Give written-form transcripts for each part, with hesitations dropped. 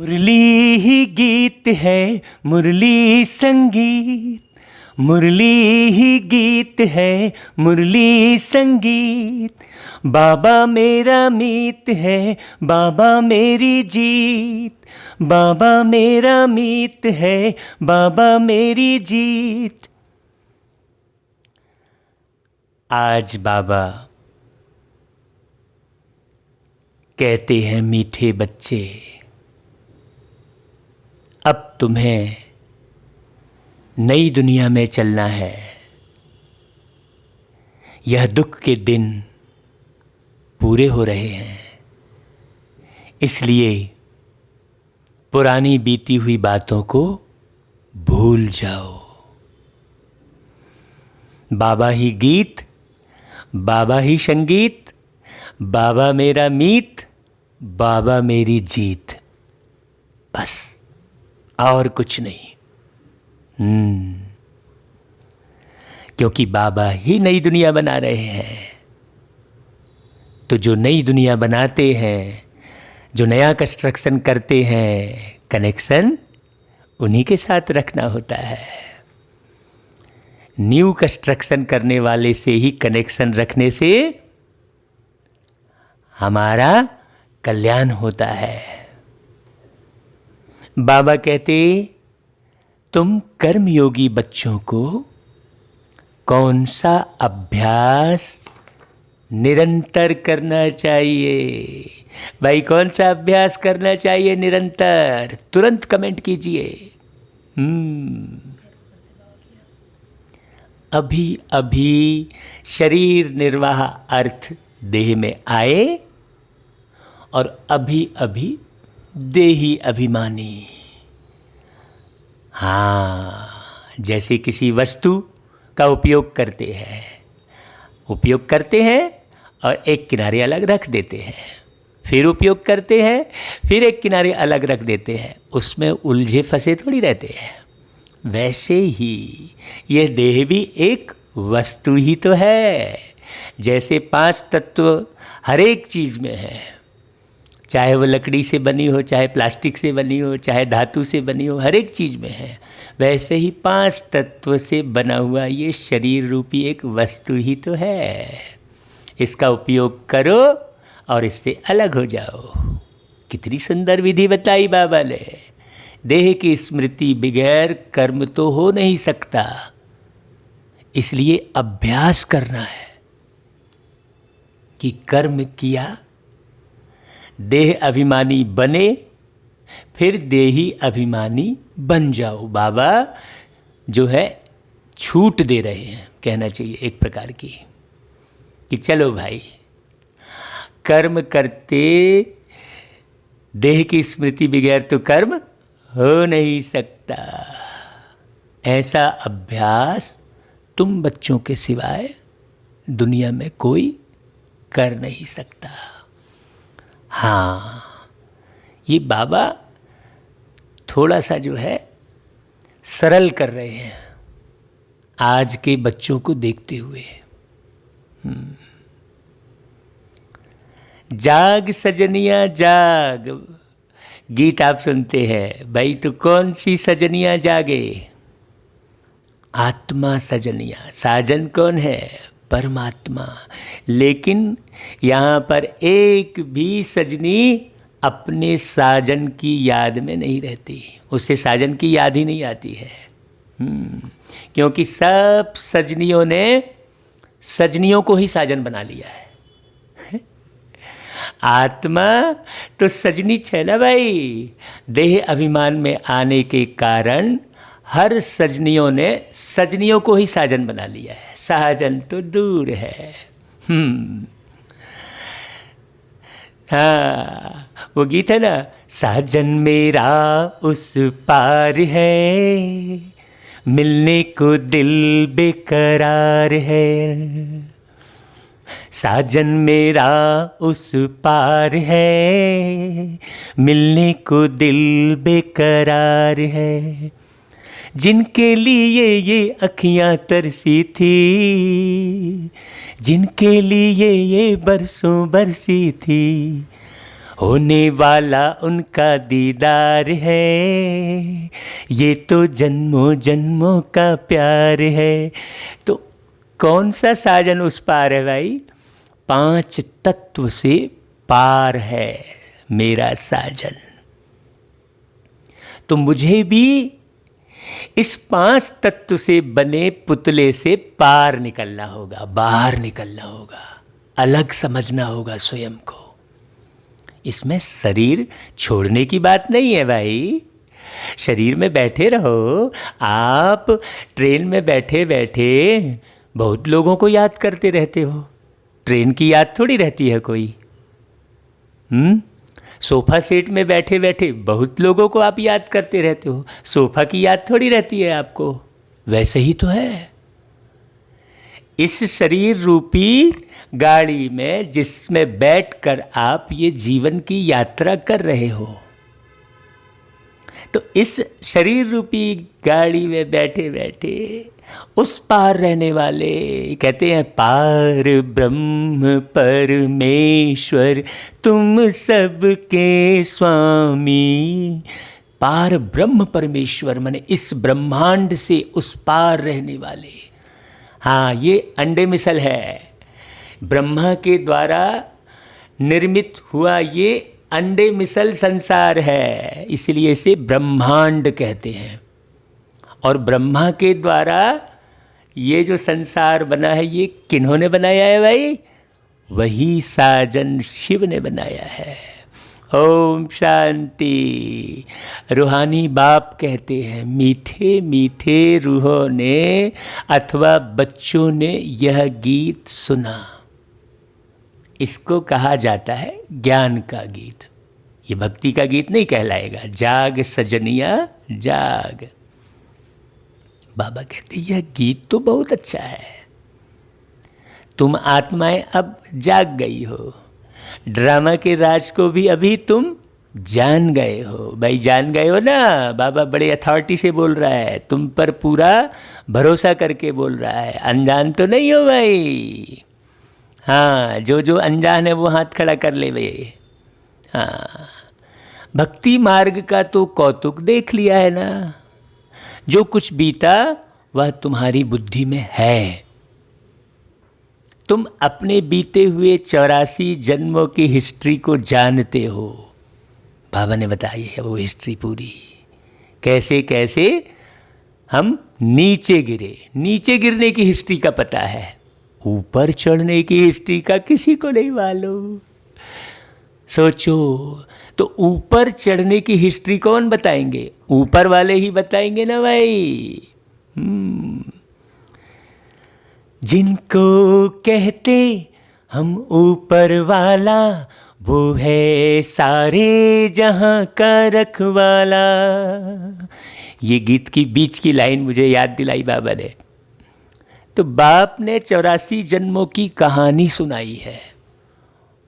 मुरली ही गीत है, मुरली संगीत। मुरली ही गीत है, मुरली संगीत। बाबा मेरा मीत है, बाबा मेरी जीत। बाबा मेरा मीत है, बाबा मेरी जीत। आज बाबा कहते हैं मीठे बच्चे, अब तुम्हें नई दुनिया में चलना है। यह दुख के दिन पूरे हो रहे हैं, इसलिए पुरानी बीती हुई बातों को भूल जाओ। बाबा ही गीत, बाबा ही संगीत। बाबा मेरा मीत, बाबा मेरी जीत। बस और कुछ नहीं। क्योंकि बाबा ही नई दुनिया बना रहे हैं। तो जो नई दुनिया बनाते हैं, जो नया कंस्ट्रक्शन करते हैं, कनेक्शन उन्हीं के साथ रखना होता है। न्यू कंस्ट्रक्शन करने वाले से ही कनेक्शन रखने से हमारा कल्याण होता है। बाबा कहते, तुम कर्मयोगी बच्चों को कौन सा अभ्यास निरंतर करना चाहिए? भाई कौन सा अभ्यास करना चाहिए निरंतर? तुरंत कमेंट कीजिए। अभी अभी शरीर निर्वाह अर्थ देह में आए और अभी अभी देही अभिमानी। हाँ, जैसे किसी वस्तु का उपयोग करते हैं और एक किनारे अलग रख देते हैं, फिर उपयोग करते हैं, फिर एक किनारे अलग रख देते हैं, उसमें उलझे फंसे थोड़ी रहते हैं। वैसे ही यह देह भी एक वस्तु ही तो है। जैसे 5 तत्व हर एक चीज़ में है, चाहे वो लकड़ी से बनी हो, चाहे प्लास्टिक से बनी हो, चाहे धातु से बनी हो, हर एक चीज़ में है। वैसे ही 5 तत्व से बना हुआ ये शरीर रूपी एक वस्तु ही तो है। इसका उपयोग करो और इससे अलग हो जाओ। कितनी सुंदर विधि बताई बाबा ने। देह की स्मृति बगैर कर्म तो हो नहीं सकता, इसलिए अभ्यास करना है कि कर्म किया, देह अभिमानी बने, फिर देही अभिमानी बन जाओ। बाबा जो है छूट दे रहे हैं, कहना चाहिए एक प्रकार की, कि चलो भाई कर्म करते, देह की स्मृति बगैर तो कर्म हो नहीं सकता। ऐसा अभ्यास तुम बच्चों के सिवाय दुनिया में कोई कर नहीं सकता। हाँ, ये बाबा थोड़ा सा जो है सरल कर रहे हैं आज के बच्चों को देखते हुए। जाग सजनिया जाग, गीत आप सुनते हैं भाई, तो कौन सी सजनिया जागे? आत्मा सजनिया। साजन कौन है? परमात्मा। लेकिन यहाँ पर एक भी सजनी अपने साजन की याद में नहीं रहती, उसे साजन की याद ही नहीं आती है। क्योंकि सब सजनियों ने सजनियों को ही साजन बना लिया है। आत्मा तो सजनी है ना भाई। देह अभिमान में आने के कारण हर सजनियों ने सजनियों को ही साजन बना लिया है। साजन तो दूर है। हाँ, वो गीत है ना, साजन मेरा उस पार है, मिलने को दिल बेकरार है। साजन मेरा उस पार है, मिलने को दिल बेकरार है। जिनके लिए ये अखियाँ तरसी थी, जिनके लिए ये बरसों बरसी थी, होने वाला उनका दीदार है, ये तो जन्मों जन्मों का प्यार है। तो कौन सा साजन उस पार है भाई? 5 तत्व से पार है मेरा साजन। तो मुझे भी इस 5 तत्व से बने पुतले से पार निकलना होगा, बाहर निकलना होगा, अलग समझना होगा स्वयं को। इसमें शरीर छोड़ने की बात नहीं है भाई। शरीर में बैठे रहो। आप ट्रेन में बैठे बैठे बहुत लोगों को याद करते रहते हो। ट्रेन की याद थोड़ी रहती है कोई। सोफा सेट में बैठे बैठे बहुत लोगों को आप याद करते रहते हो। सोफा की याद थोड़ी रहती है आपको। वैसे ही तो है इस शरीर रूपी गाड़ी में, जिसमें बैठकर आप ये जीवन की यात्रा कर रहे हो। तो इस शरीर रूपी गाड़ी में बैठे बैठे उस पार रहने वाले कहते हैं, पार ब्रह्म परमेश्वर तुम सबके स्वामी। पार ब्रह्म परमेश्वर माने इस ब्रह्मांड से उस पार रहने वाले। हाँ, ये अंडे मिसल है। ब्रह्मा के द्वारा निर्मित हुआ ये अंडे मिसल संसार है, इसलिए इसे ब्रह्मांड कहते हैं। और ब्रह्मा के द्वारा ये जो संसार बना है, ये किन्होंने बनाया है भाई? वही साजन शिव ने बनाया है। ओम शांति। रूहानी बाप कहते हैं, मीठे मीठे रूहों ने अथवा बच्चों ने यह गीत सुना। इसको कहा जाता है ज्ञान का गीत। ये भक्ति का गीत नहीं कहलाएगा। जाग सजनिया जाग। बाबा कहते यह गीत तो बहुत अच्छा है। तुम आत्माएं अब जाग गई हो। ड्रामा के राज को भी अभी तुम जान गए हो। भाई जान गए हो ना। बाबा बड़े अथॉरिटी से बोल रहा है, तुम पर पूरा भरोसा करके बोल रहा है। अनजान तो नहीं हो भाई। हाँ, जो जो अनजान है वो हाथ खड़ा कर ले भाई। हाँ, भक्ति मार्ग का तो कौतुक देख लिया है ना। जो कुछ बीता वह तुम्हारी बुद्धि में है। तुम अपने बीते हुए 84 जन्मों की हिस्ट्री को जानते हो। बाबा ने बताई है वो हिस्ट्री पूरी, कैसे कैसे हम नीचे गिरे। नीचे गिरने की हिस्ट्री का पता है, ऊपर चढ़ने की हिस्ट्री का किसी को नहीं मालूम। सोचो, तो ऊपर चढ़ने की हिस्ट्री कौन बताएंगे? ऊपर वाले ही बताएंगे ना भाई। जिनको कहते हम ऊपर वाला, वो है सारे जहां का रखवाला। ये गीत की बीच की लाइन मुझे याद दिलाई बाबा ने। तो बाप ने 84 जन्मों की कहानी सुनाई है,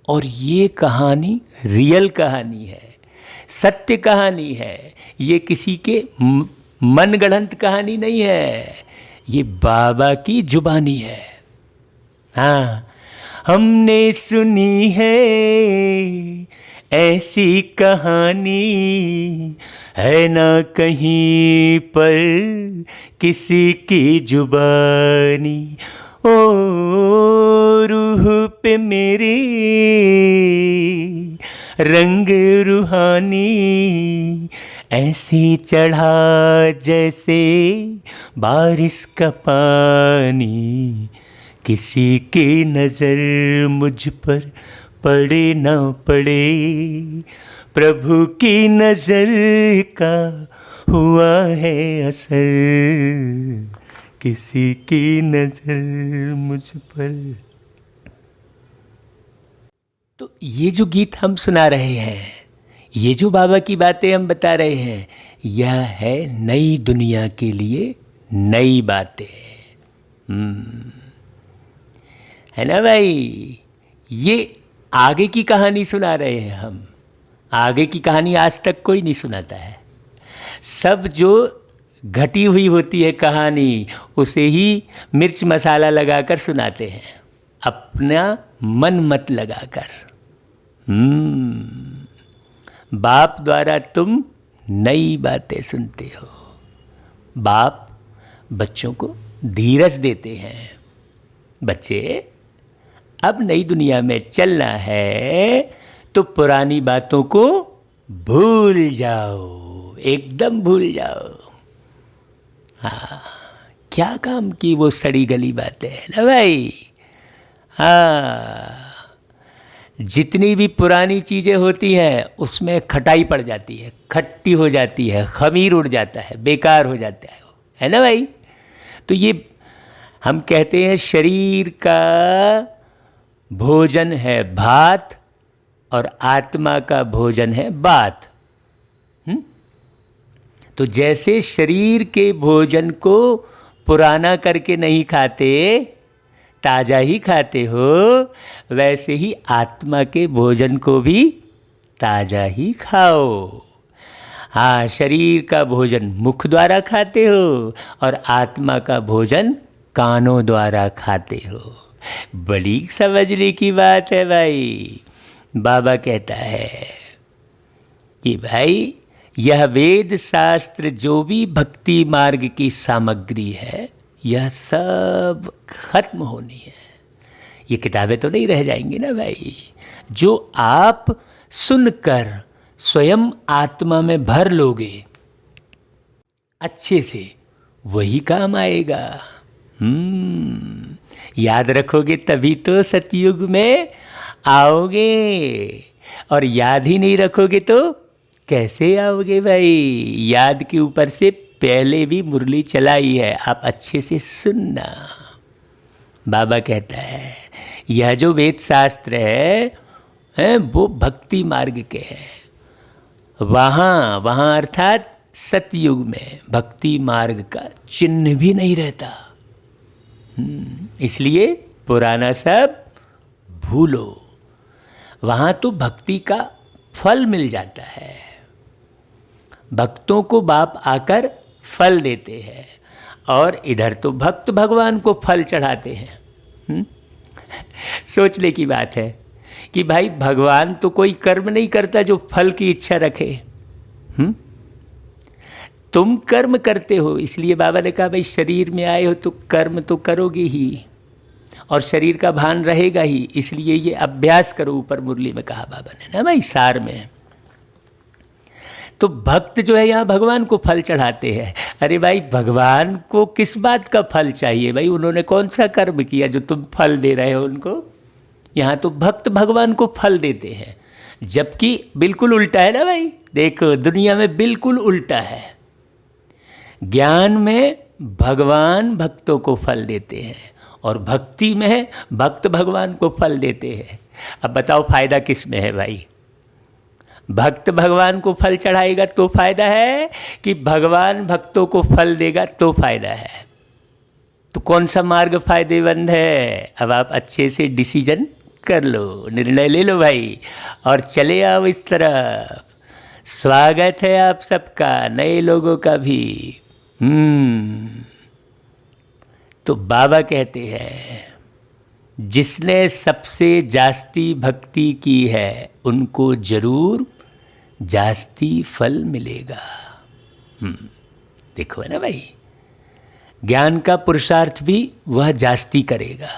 और ये कहानी रियल कहानी है, सत्य कहानी है। ये किसी के मनगढ़ंत कहानी नहीं है, ये बाबा की जुबानी है। हाँ, हमने सुनी है ऐसी कहानी, है ना कहीं पर किसी की जुबानी। ओ रूह पे मेरी रंग रूहानी, ऐसे चढ़ा जैसे बारिश का पानी। किसी की नज़र मुझ पर पड़े ना पड़े, प्रभु की नज़र का हुआ है असर। किसी की नज़र मुझ पर। तो ये जो गीत हम सुना रहे हैं, ये जो बाबा की बातें हम बता रहे हैं, यह है नई दुनिया के लिए नई बातें। है ना भाई? ये आगे की कहानी सुना रहे हैं हम। आगे की कहानी आज तक कोई नहीं सुनाता है। सब जो घटी हुई होती है कहानी, उसे ही मिर्च मसाला लगाकर सुनाते हैं, अपना मन मत लगाकर। बाप द्वारा तुम नई बातें सुनते हो। बाप बच्चों को धीरज देते हैं, बच्चे अब नई दुनिया में चलना है तो पुरानी बातों को भूल जाओ, एकदम भूल जाओ। हाँ, क्या काम की वो सड़ी गली बातें है ना भाई। हाँ, जितनी भी पुरानी चीज़ें होती हैं उसमें खटाई पड़ जाती है, खट्टी हो जाती है, खमीर उड़ जाता है, बेकार हो जाता है ना भाई। तो ये हम कहते हैं शरीर का भोजन है भात और आत्मा का भोजन है बात। तो जैसे शरीर के भोजन को पुराना करके नहीं खाते, ताज़ा ही खाते हो, वैसे ही आत्मा के भोजन को भी ताज़ा ही खाओ। हाँ, शरीर का भोजन मुख द्वारा खाते हो और आत्मा का भोजन कानों द्वारा खाते हो। बड़ी समझने की बात है भाई। बाबा कहता है कि भाई यह वेद शास्त्र जो भी भक्ति मार्ग की सामग्री है, यह सब खत्म होनी है। ये किताबें तो नहीं रह जाएंगी ना भाई। जो आप सुनकर स्वयं आत्मा में भर लोगे अच्छे से, वही काम आएगा। याद रखोगे तभी तो सतयुग में आओगे, और याद ही नहीं रखोगे तो कैसे आओगे भाई। याद के ऊपर से पहले भी मुरली चलाई है, आप अच्छे से सुनना। बाबा कहता है यह जो वेद शास्त्र है वो भक्ति मार्ग के हैं। वहाँ अर्थात सतयुग में भक्ति मार्ग का चिन्ह भी नहीं रहता। इसलिए पुराना सब भूलो। वहाँ तो भक्ति का फल मिल जाता है। भक्तों को बाप आकर फल देते हैं, और इधर तो भक्त भगवान को फल चढ़ाते हैं। सोचने की बात है कि भाई भगवान तो कोई कर्म नहीं करता जो फल की इच्छा रखे। तुम कर्म करते हो, इसलिए बाबा ने कहा भाई शरीर में आए हो तो कर्म तो करोगे ही, और शरीर का भान रहेगा ही, इसलिए ये अभ्यास करो। ऊपर मुरली में कहा बाबा ने ना भाई, सार में। तो भक्त जो है यहाँ भगवान को फल चढ़ाते हैं। अरे भाई भगवान को किस बात का फल चाहिए भाई, उन्होंने कौन सा कर्म किया जो तुम फल दे रहे हो उनको। यहाँ तो भक्त भगवान को फल देते हैं, जबकि बिल्कुल उल्टा है ना भाई। देखो दुनिया में बिल्कुल उल्टा है। ज्ञान में भगवान भक्तों को फल देते हैं, और भक्ति में भक्त भगवान को फल देते हैं। अब बताओ फायदा किस में है भाई। भक्त भगवान को फल चढ़ाएगा तो फायदा है, कि भगवान भक्तों को फल देगा तो फायदा है। तो कौन सा मार्ग फायदेमंद है, अब आप अच्छे से डिसीजन कर लो, निर्णय ले लो भाई, और चले आओ इस तरफ। स्वागत है आप सबका, नए लोगों का भी। तो बाबा कहते हैं जिसने सबसे जास्ती भक्ति की है उनको जरूर जास्ती फल मिलेगा। देखो है ना भाई, ज्ञान का पुरुषार्थ भी वह जास्ती करेगा।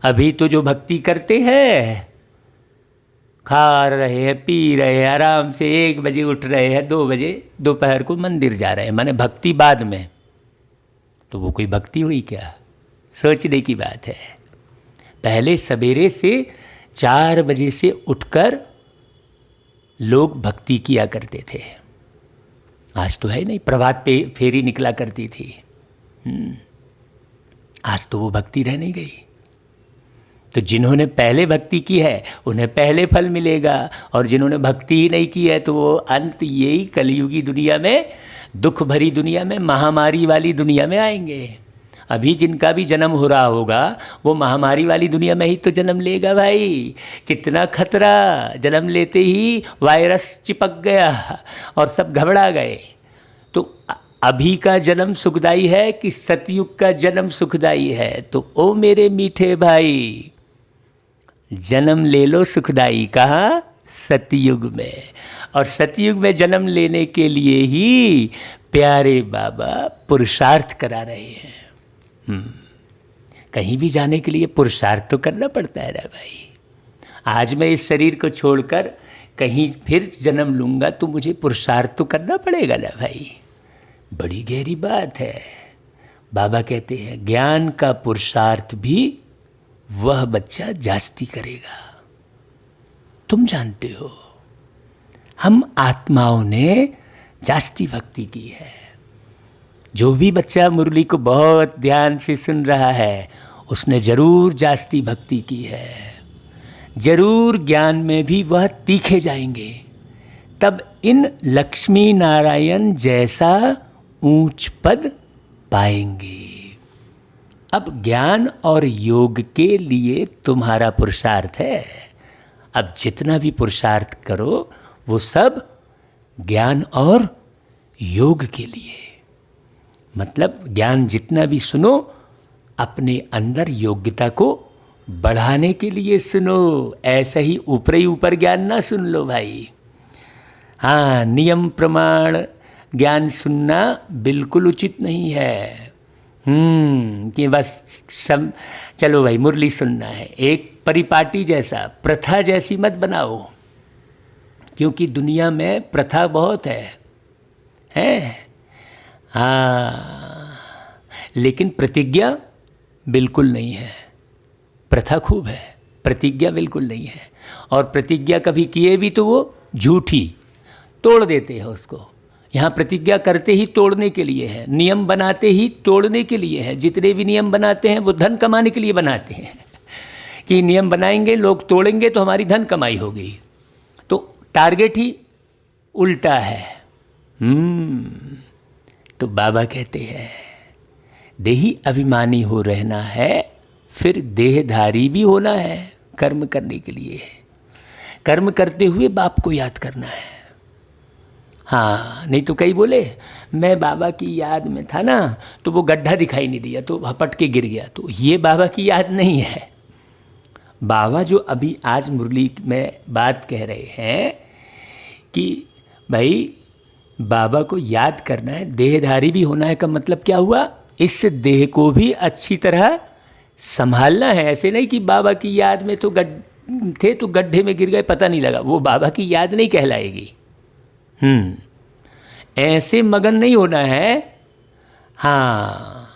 अभी तो जो भक्ति करते हैं, खा रहे हैं, पी रहे हैं, आराम से 1 बजे उठ रहे हैं, 2 बजे दोपहर को मंदिर जा रहे हैं, माने भक्ति बाद में, तो वो कोई भक्ति हुई क्या? सोचने की बात है। पहले सवेरे से 4 बजे से उठकर लोग भक्ति किया करते थे। आज तो है नहीं, प्रभात पे फेरी निकला करती थी। आज तो वो भक्ति रह नहीं गई। तो जिन्होंने पहले भक्ति की है उन्हें पहले फल मिलेगा, और जिन्होंने भक्ति ही नहीं की है तो वो अंत यही कलयुगी दुनिया में, दुख भरी दुनिया में, महामारी वाली दुनिया में आएंगे। अभी जिनका भी जन्म हो रहा होगा वो महामारी वाली दुनिया में ही तो जन्म लेगा भाई। कितना खतरा, जन्म लेते ही वायरस चिपक गया और सब घबरा गए। तो अभी का जन्म सुखदाई है कि सतयुग का जन्म सुखदाई है? तो ओ मेरे मीठे भाई, जन्म ले लो सुखदाई। कहाँ? सतयुग में। और सतयुग में जन्म लेने के लिए ही प्यारे बाबा पुरुषार्थ करा रहे हैं। कहीं भी जाने के लिए पुरुषार्थ तो करना पड़ता है ना भाई। आज मैं इस शरीर को छोड़कर कहीं फिर जन्म लूँगा तो मुझे पुरुषार्थ तो करना पड़ेगा ना भाई। बड़ी गहरी बात है। बाबा कहते हैं ज्ञान का पुरुषार्थ भी वह बच्चा जास्ती करेगा। तुम जानते हो हम आत्माओं ने जास्ती भक्ति की है। जो भी बच्चा मुरली को बहुत ध्यान से सुन रहा है उसने जरूर जास्ती भक्ति की है। जरूर ज्ञान में भी वह तीखे जाएंगे। तब इन लक्ष्मी नारायण जैसा ऊंच पद पाएंगे। अब ज्ञान और योग के लिए तुम्हारा पुरुषार्थ है। अब जितना भी पुरुषार्थ करो वो सब ज्ञान और योग के लिए। मतलब ज्ञान जितना भी सुनो अपने अंदर योग्यता को बढ़ाने के लिए सुनो। ऐसा ही ऊपर ज्ञान ना सुन लो भाई। हाँ, नियम प्रमाण ज्ञान सुनना बिल्कुल उचित नहीं है। कि बस सब चलो भाई मुरली सुनना है, एक परिपाटी जैसा प्रथा जैसी मत बनाओ। क्योंकि दुनिया में प्रथा बहुत है। हाँ, लेकिन प्रतिज्ञा बिल्कुल नहीं है। प्रथा खूब है, प्रतिज्ञा बिल्कुल नहीं है। और प्रतिज्ञा कभी किए भी तो वो झूठी, तोड़ देते हैं उसको। यहाँ प्रतिज्ञा करते ही तोड़ने के लिए है, नियम बनाते ही तोड़ने के लिए है। जितने भी नियम बनाते हैं वो धन कमाने के लिए बनाते हैं कि नियम बनाएंगे, लोग तोड़ेंगे तो हमारी धन कमाई होगी। तो टारगेट ही उल्टा है। तो बाबा कहते हैं देही अभिमानी हो रहना है, फिर देहधारी भी होना है। कर्म करने के लिए कर्म करते हुए बाप को याद करना है। हाँ, नहीं तो कई बोले मैं बाबा की याद में था ना तो वो गड्ढा दिखाई नहीं दिया तो हपट के गिर गया। तो ये बाबा की याद नहीं है। बाबा जो अभी आज मुरली में बात कह रहे हैं कि भाई बाबा को याद करना है, देहधारी भी होना है। का मतलब क्या हुआ? इस देह को भी अच्छी तरह संभालना है। ऐसे नहीं कि बाबा की याद में तो थे तो गड्ढे में गिर गए पता नहीं लगा, वो बाबा की याद नहीं कहलाएगी। ऐसे मगन नहीं होना है। हाँ,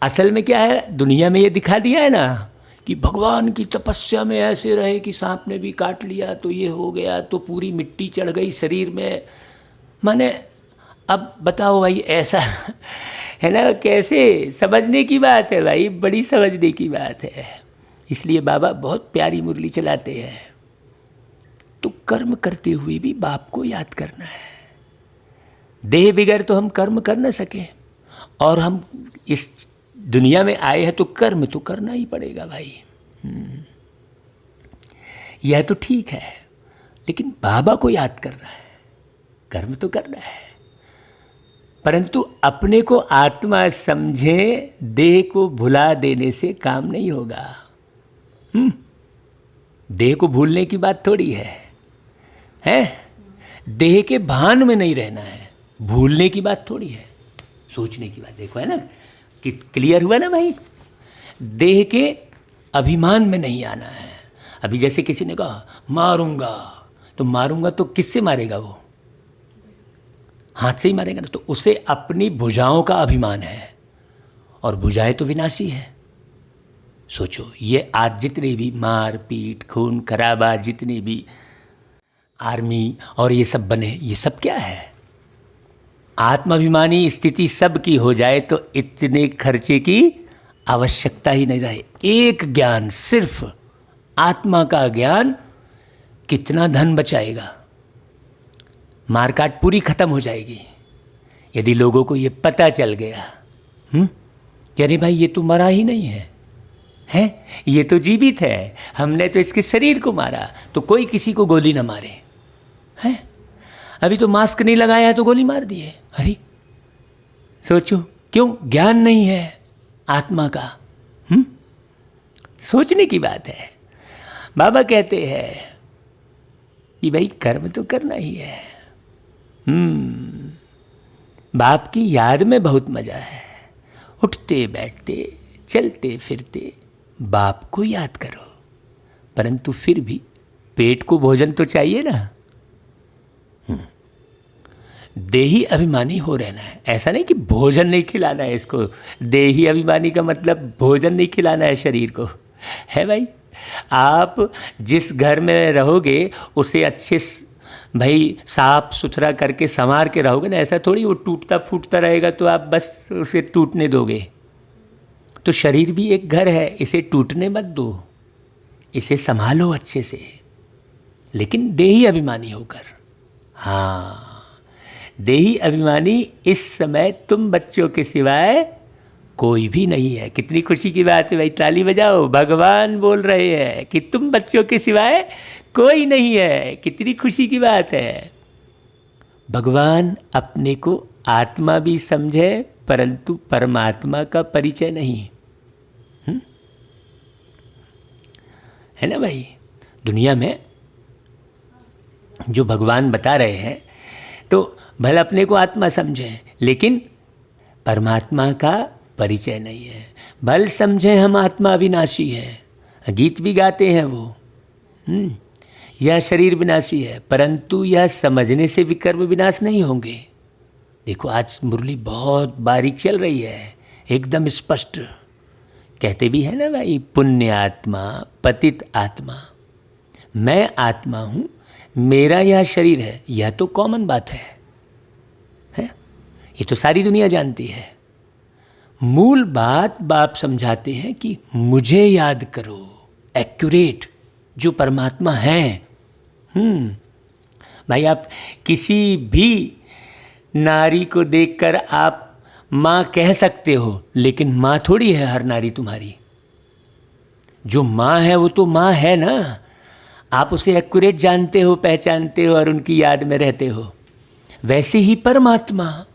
असल में क्या है, दुनिया में ये दिखा दिया है ना कि भगवान की तपस्या में ऐसे रहे कि सांप ने भी काट लिया तो ये हो गया, तो पूरी मिट्टी चढ़ गई शरीर में। माने अब बताओ भाई, ऐसा है ना? कैसे समझने की बात है भाई, बड़ी समझने की बात है। इसलिए बाबा बहुत प्यारी मुरली चलाते हैं। तो कर्म करते हुए भी बाप को याद करना है। देह बिगैर तो हम कर्म कर न सके, और हम इस दुनिया में आए हैं तो कर्म तो करना ही पड़ेगा भाई। यह तो ठीक है, लेकिन बाबा को याद करना है, कर्म तो करना है। परंतु अपने को आत्मा समझे, देह को भुला देने से काम नहीं होगा। देह को भूलने की बात थोड़ी है? देह के भान में नहीं रहना है, भूलने की बात थोड़ी है, सोचने की बात। देखो है ना कि क्लियर हुआ ना भाई। देह के अभिमान में नहीं आना है। अभी जैसे किसी ने कहा मारूंगा, तो मारूंगा तो किससे मारेगा? वो हाथ से ही मारेगा ना। तो उसे अपनी भुजाओं का अभिमान है, और भुजाएं तो विनाशी है। सोचो, ये आज जितने भी मार पीट खून खराबा, जितने भी आर्मी और ये सब बने, ये सब क्या है? आत्माभिमानी स्थिति सबकी हो जाए तो इतने खर्चे की आवश्यकता ही नहीं रहे। एक ज्ञान, सिर्फ आत्मा का ज्ञान कितना धन बचाएगा। मारकाट पूरी खत्म हो जाएगी यदि लोगों को ये पता चल गया कि अरे भाई ये तो मरा ही नहीं है, ये तो जीवित है, हमने तो इसके शरीर को मारा, तो कोई किसी को गोली ना मारे। है अभी तो मास्क नहीं लगाया है तो गोली मार दिए। अरे सोचो, क्यों? ज्ञान नहीं है आत्मा का। सोचने की बात है। बाबा कहते हैं कि भाई कर्म तो करना ही है। बाप की याद में बहुत मजा है। उठते बैठते चलते फिरते बाप को याद करो, परंतु फिर भी पेट को भोजन तो चाहिए ना। देही अभिमानी हो रहना है। ऐसा नहीं कि भोजन नहीं खिलाना है इसको। देही अभिमानी का मतलब भोजन नहीं खिलाना है शरीर को, है भाई। आप जिस घर में रहोगे उसे अच्छे भाई साफ सुथरा करके संवार के रहोगे ना। ऐसा थोड़ी वो टूटता फूटता रहेगा तो आप बस उसे टूटने दोगे। तो शरीर भी एक घर है, इसे टूटने मत दो, इसे संभालो अच्छे से, लेकिन देही अभिमानी होकर। हाँ, देही अभिमानी इस समय तुम बच्चों के सिवाय कोई भी नहीं है। कितनी खुशी की बात है भाई, ताली बजाओ। भगवान बोल रहे हैं कि तुम बच्चों के सिवाय कोई नहीं है। कितनी खुशी की बात है। भगवान अपने को आत्मा भी समझे, परंतु परमात्मा का परिचय नहीं। है ना भाई। दुनिया में जो भगवान बता रहे हैं तो भले अपने को आत्मा समझें, लेकिन परमात्मा का परिचय नहीं है। भल समझें हम आत्मा अविनाशी है, गीत भी गाते हैं वो, यह शरीर विनाशी है, परंतु यह समझने से विकर्म विनाश नहीं होंगे। देखो आज मुरली बहुत बारीक चल रही है, एकदम स्पष्ट। कहते भी है ना भाई, पुण्य आत्मा पतित आत्मा। मैं आत्मा हूँ, मेरा यह शरीर है, यह तो कॉमन बात है। ये तो सारी दुनिया जानती है। मूल बात बाप समझाते हैं कि मुझे याद करो, एक्यूरेट जो परमात्मा है। भाई आप किसी भी नारी को देखकर आप माँ कह सकते हो, लेकिन माँ थोड़ी है हर नारी तुम्हारी। जो माँ है वो तो माँ है ना। आप उसे एक्यूरेट जानते हो, पहचानते हो और उनकी याद में रहते हो। वैसे ही परमात्मा,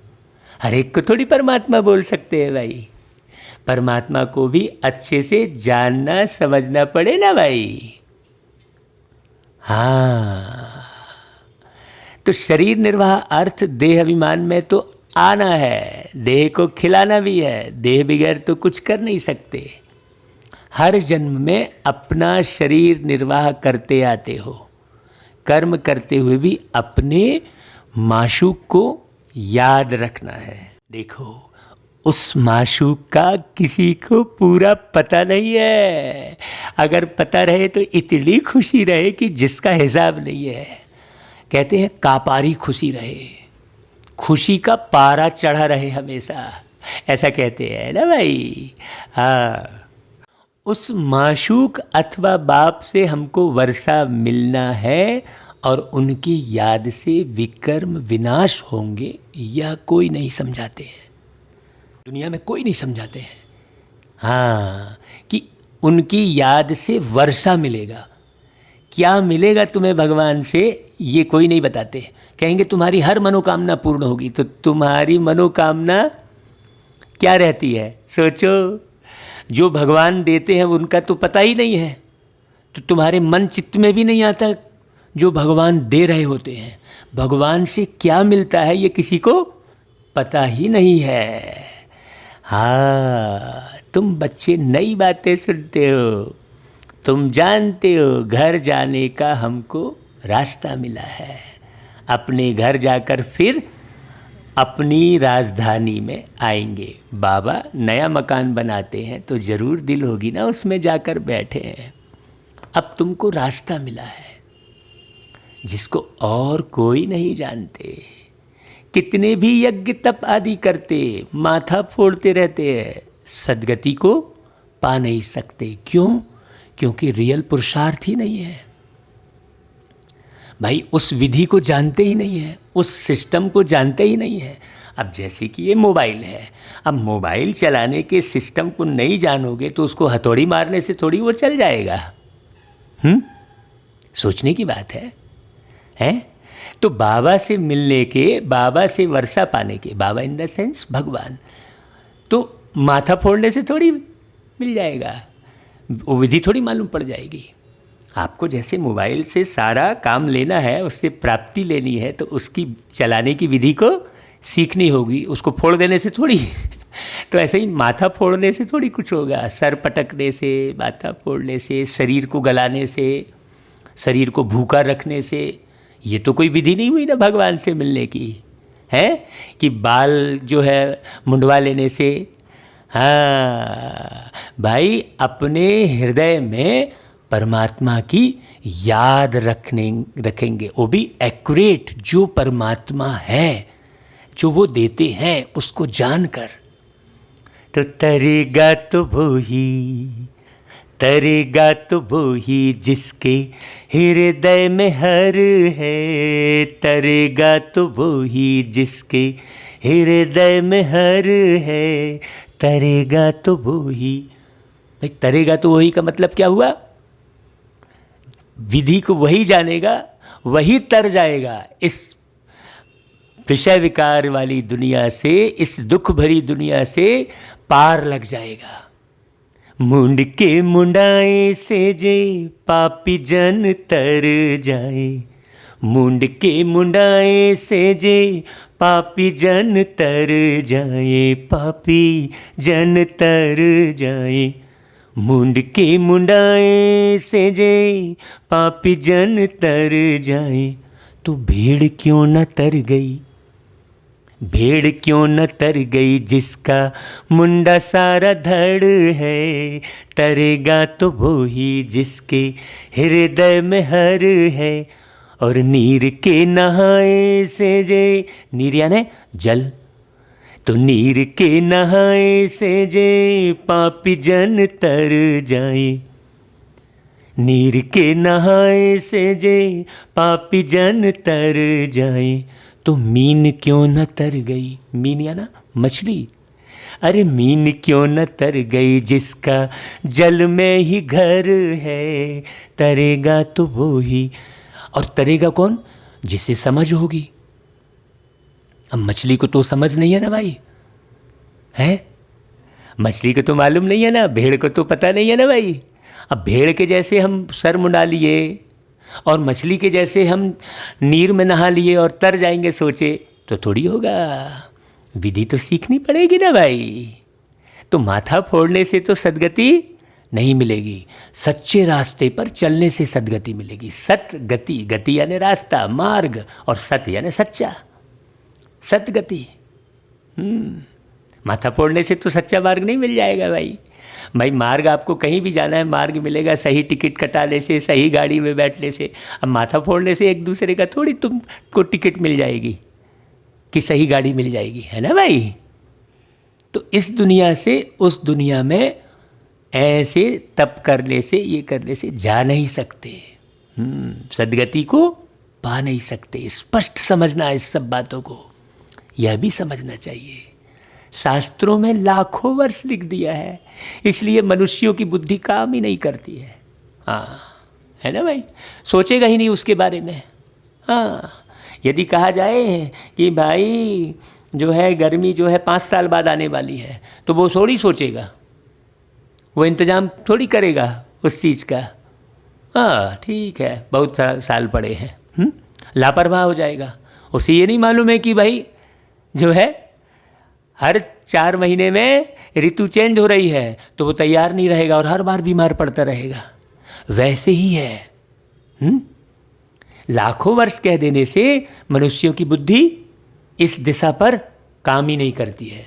हर एक को थोड़ी परमात्मा बोल सकते हैं भाई। परमात्मा को भी अच्छे से जानना समझना पड़े ना भाई। हाँ, तो शरीर निर्वाह अर्थ देह अभिमान में तो आना है, देह को खिलाना भी है। देह बगैर तो कुछ कर नहीं सकते। हर जन्म में अपना शरीर निर्वाह करते आते हो, कर्म करते हुए भी अपने माशूक को याद रखना है। देखो उस माशूक का किसी को पूरा पता नहीं है। अगर पता रहे तो इतनी खुशी रहे कि जिसका हिसाब नहीं है। कहते हैं कापारी खुशी रहे, खुशी का पारा चढ़ा रहे हमेशा, ऐसा कहते हैं ना भाई। हाँ, उस माशूक अथवा बाप से हमको वर्षा मिलना है और उनकी याद से विकर्म विनाश होंगे, यह कोई नहीं समझाते हैं। दुनिया में कोई नहीं समझाते हैं। हाँ, कि उनकी याद से वर्षा मिलेगा। क्या मिलेगा तुम्हें भगवान से, ये कोई नहीं बताते। कहेंगे तुम्हारी हर मनोकामना पूर्ण होगी, तो तुम्हारी मनोकामना क्या रहती है सोचो। जो भगवान देते हैं उनका तो पता ही नहीं है, तो तुम्हारे मन चित्त में भी नहीं आता जो भगवान दे रहे होते हैं। भगवान से क्या मिलता है ये किसी को पता ही नहीं है। हाँ, तुम बच्चे नई बातें सुनते हो, तुम जानते हो घर जाने का हमको रास्ता मिला है। अपने घर जाकर फिर अपनी राजधानी में आएंगे। बाबा नया मकान बनाते हैं तो ज़रूर दिल होगी ना उसमें जाकर बैठे हैं। अब तुमको रास्ता मिला है जिसको और कोई नहीं जानते। कितने भी यज्ञ तप आदि करते, माथा फोड़ते रहते हैं, सद्गति को पा नहीं सकते। क्यों? क्योंकि रियल पुरुषार्थ ही नहीं है भाई। उस विधि को जानते ही नहीं है, उस सिस्टम को जानते ही नहीं है। अब जैसे कि ये मोबाइल है, अब मोबाइल चलाने के सिस्टम को नहीं जानोगे तो उसको हथौड़ी मारने से थोड़ी वो चल जाएगा। सोचने की बात है। तो बाबा से मिलने के, बाबा से वर्षा पाने के, बाबा इन द सेंस भगवान, तो माथा फोड़ने से थोड़ी मिल जाएगा, वो विधि थोड़ी मालूम पड़ जाएगी। आपको जैसे मोबाइल से सारा काम लेना है, उससे प्राप्ति लेनी है, तो उसकी चलाने की विधि को सीखनी होगी, उसको फोड़ देने से थोड़ी तो ऐसे ही माथा फोड़ने से थोड़ी कुछ होगा। सर पटकने से, माथा फोड़ने से, शरीर को गलाने से, शरीर को भूखा रखने से, ये तो कोई विधि नहीं हुई ना भगवान से मिलने की, है कि बाल जो है मुंडवा लेने से। हाँ भाई, अपने हृदय में परमात्मा की याद रखेंगे, वो भी एक्यूरेट, जो परमात्मा है, जो वो देते हैं, उसको जानकर। तो तरेगा तो वो ही, तरेगा तो वो ही जिसके हृदय में हर है, तरेगा तो वो ही जिसके हृदय में हर है, तरेगा तो वो ही। भाई तरेगा तो वही का मतलब क्या हुआ? विधि को वही जानेगा, वही तर जाएगा इस विषय विकार वाली दुनिया से, इस दुख भरी दुनिया से पार लग जाएगा। मुंड के मुंडाए से जे पापी जन तर जाए, मुंड के मुंडाए से जे पापी जन तर जाए, पापी जन तर जाए। मुंड के मुंडाए से जे पापी जन तर जाए। तो भेड़ क्यों न तर गई, भेड़ क्यों न तर गई जिसका मुंडा सारा धड़ है, तरेगा तो वो ही जिसके हृदय में हर है। और नीर के नहाए से जे, नीर यानी जल, तो नीर के नहाए से जे पापी जन तर जाए, नीर के नहाए से जे पापी जन तर जाए। तो मीन क्यों न तर गई, मीन या ना मछली, अरे मीन क्यों न तर गई जिसका जल में ही घर है, तरेगा तो वो ही। और तरेगा कौन? जिसे समझ होगी। अब मछली को तो समझ नहीं है ना भाई, है? मछली को तो मालूम नहीं है ना, भेड़ को तो पता नहीं है ना भाई। अब भेड़ के जैसे हम सर मुंडा लिए और मछली के जैसे हम नीर में नहा लिए और तर जाएंगे सोचे, तो थोड़ी होगा। विधि तो सीखनी पड़ेगी ना भाई। तो माथा फोड़ने से तो सद्गति नहीं मिलेगी, सच्चे रास्ते पर चलने से सद्गति मिलेगी। सतगति, गति यानी रास्ता, मार्ग, और सत यानी सच्चा, सतगति। माथा फोड़ने से तो सच्चा मार्ग नहीं मिल जाएगा भाई। भाई मार्ग आपको कहीं भी जाना है, मार्ग मिलेगा सही टिकट कटाने से, सही गाड़ी में बैठने से। अब माथा फोड़ने से एक दूसरे का थोड़ी तुमको टिकट मिल जाएगी कि सही गाड़ी मिल जाएगी, है ना भाई। तो इस दुनिया से उस दुनिया में ऐसे तप करने से, ये करने से जा नहीं सकते, सद्गति को पा नहीं सकते। स्पष्ट समझना है इस सब बातों को, यह भी समझना चाहिए। शास्त्रों में लाखों वर्ष लिख दिया है, इसलिए मनुष्यों की बुद्धि काम ही नहीं करती है। हाँ, है ना भाई, सोचेगा ही नहीं उसके बारे में। हाँ, यदि कहा जाए कि भाई जो है गर्मी जो है 5 साल बाद आने वाली है, तो वो थोड़ी सोचेगा, वो इंतज़ाम थोड़ी करेगा उस चीज़ का। हाँ ठीक है, बहुत साल पड़े हैं, लापरवाह हो जाएगा। उसे ये नहीं मालूम है कि भाई जो है हर 4 महीने में ऋतु चेंज हो रही है, तो वो तैयार नहीं रहेगा और हर बार बीमार पड़ता रहेगा। वैसे ही है, लाखों वर्ष कह देने से मनुष्यों की बुद्धि इस दिशा पर काम ही नहीं करती है,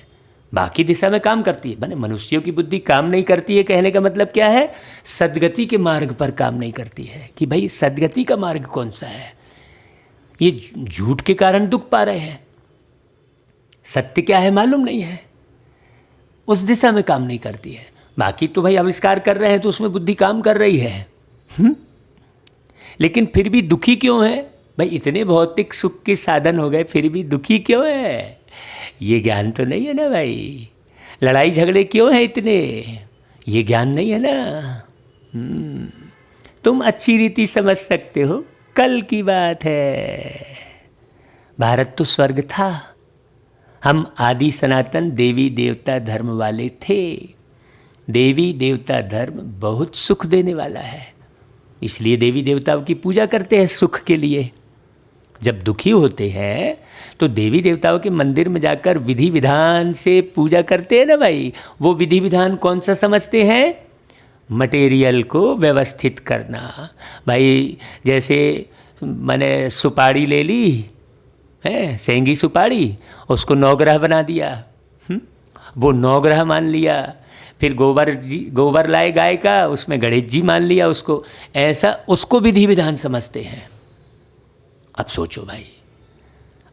बाकी दिशा में काम करती है। माने मनुष्यों की बुद्धि काम नहीं करती है कहने का मतलब क्या है? सद्गति के मार्ग पर काम नहीं करती है। कि भाई सद्गति का मार्ग कौन सा है? ये झूठ के कारण दुख पा रहे हैं, सत्य क्या है मालूम नहीं है, उस दिशा में काम नहीं करती है। बाकी तो भाई आविष्कार कर रहे हैं तो उसमें बुद्धि काम कर रही है, लेकिन फिर भी दुखी क्यों है? भाई इतने भौतिक सुख के साधन हो गए, फिर भी दुखी क्यों है? ये ज्ञान तो नहीं है ना भाई। लड़ाई झगड़े क्यों है इतने? ये ज्ञान नहीं है ना। तुम अच्छी रीति समझ सकते हो, कल की बात है। भारत तो स्वर्ग था, हम आदि सनातन देवी देवता धर्म वाले थे। देवी देवता धर्म बहुत सुख देने वाला है, इसलिए देवी देवताओं की पूजा करते हैं सुख के लिए। जब दुखी होते हैं तो देवी देवताओं के मंदिर में जाकर विधि विधान से पूजा करते हैं ना भाई। वो विधि विधान कौन सा समझते हैं? मटेरियल को व्यवस्थित करना। भाई जैसे मैंने सुपारी ले ली है, सेंगी सुपारी, उसको 9 ग्रह बना दिया। वो 9 ग्रह मान लिया। फिर गोबर लाए गाय का, उसमें गणेश जी मान लिया उसको। ऐसा उसको विधि विधान समझते हैं। अब सोचो भाई,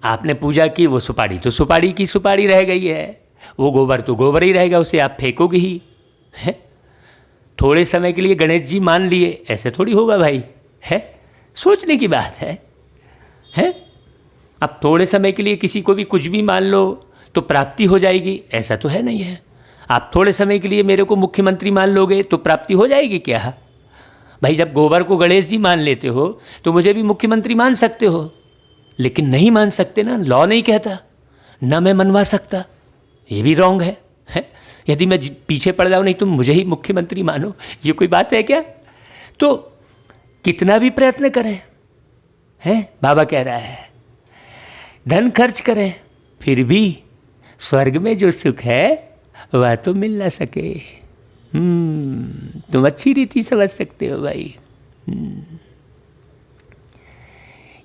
आपने पूजा की, वो सुपारी तो सुपारी की सुपारी रह गई है, वो गोबर तो गोबर ही रहेगा, उसे आप फेंकोगे ही है। थोड़े समय के लिए गणेश जी मान लिए, ऐसे थोड़ी होगा भाई, है सोचने की बात है। अब थोड़े समय के लिए किसी को भी कुछ भी मान लो तो प्राप्ति हो जाएगी, ऐसा तो है नहीं है। आप थोड़े समय के लिए मेरे को मुख्यमंत्री मान लोगे तो प्राप्ति हो जाएगी क्या? भाई जब गोबर को गणेश जी मान लेते हो तो मुझे भी मुख्यमंत्री मान सकते हो, लेकिन नहीं मान सकते ना, लॉ नहीं कहता ना, मैं मनवा सकता, ये भी रॉन्ग है? यदि मैं पीछे पड़ जाऊँ, नहीं तुम मुझे ही मुख्यमंत्री मानो, ये कोई बात है क्या? तो कितना भी प्रयत्न करें, है बाबा कह रहा है, धन खर्च करें, फिर भी स्वर्ग में जो सुख है वह तो मिल ना सके। तुम अच्छी रीति समझ सकते हो भाई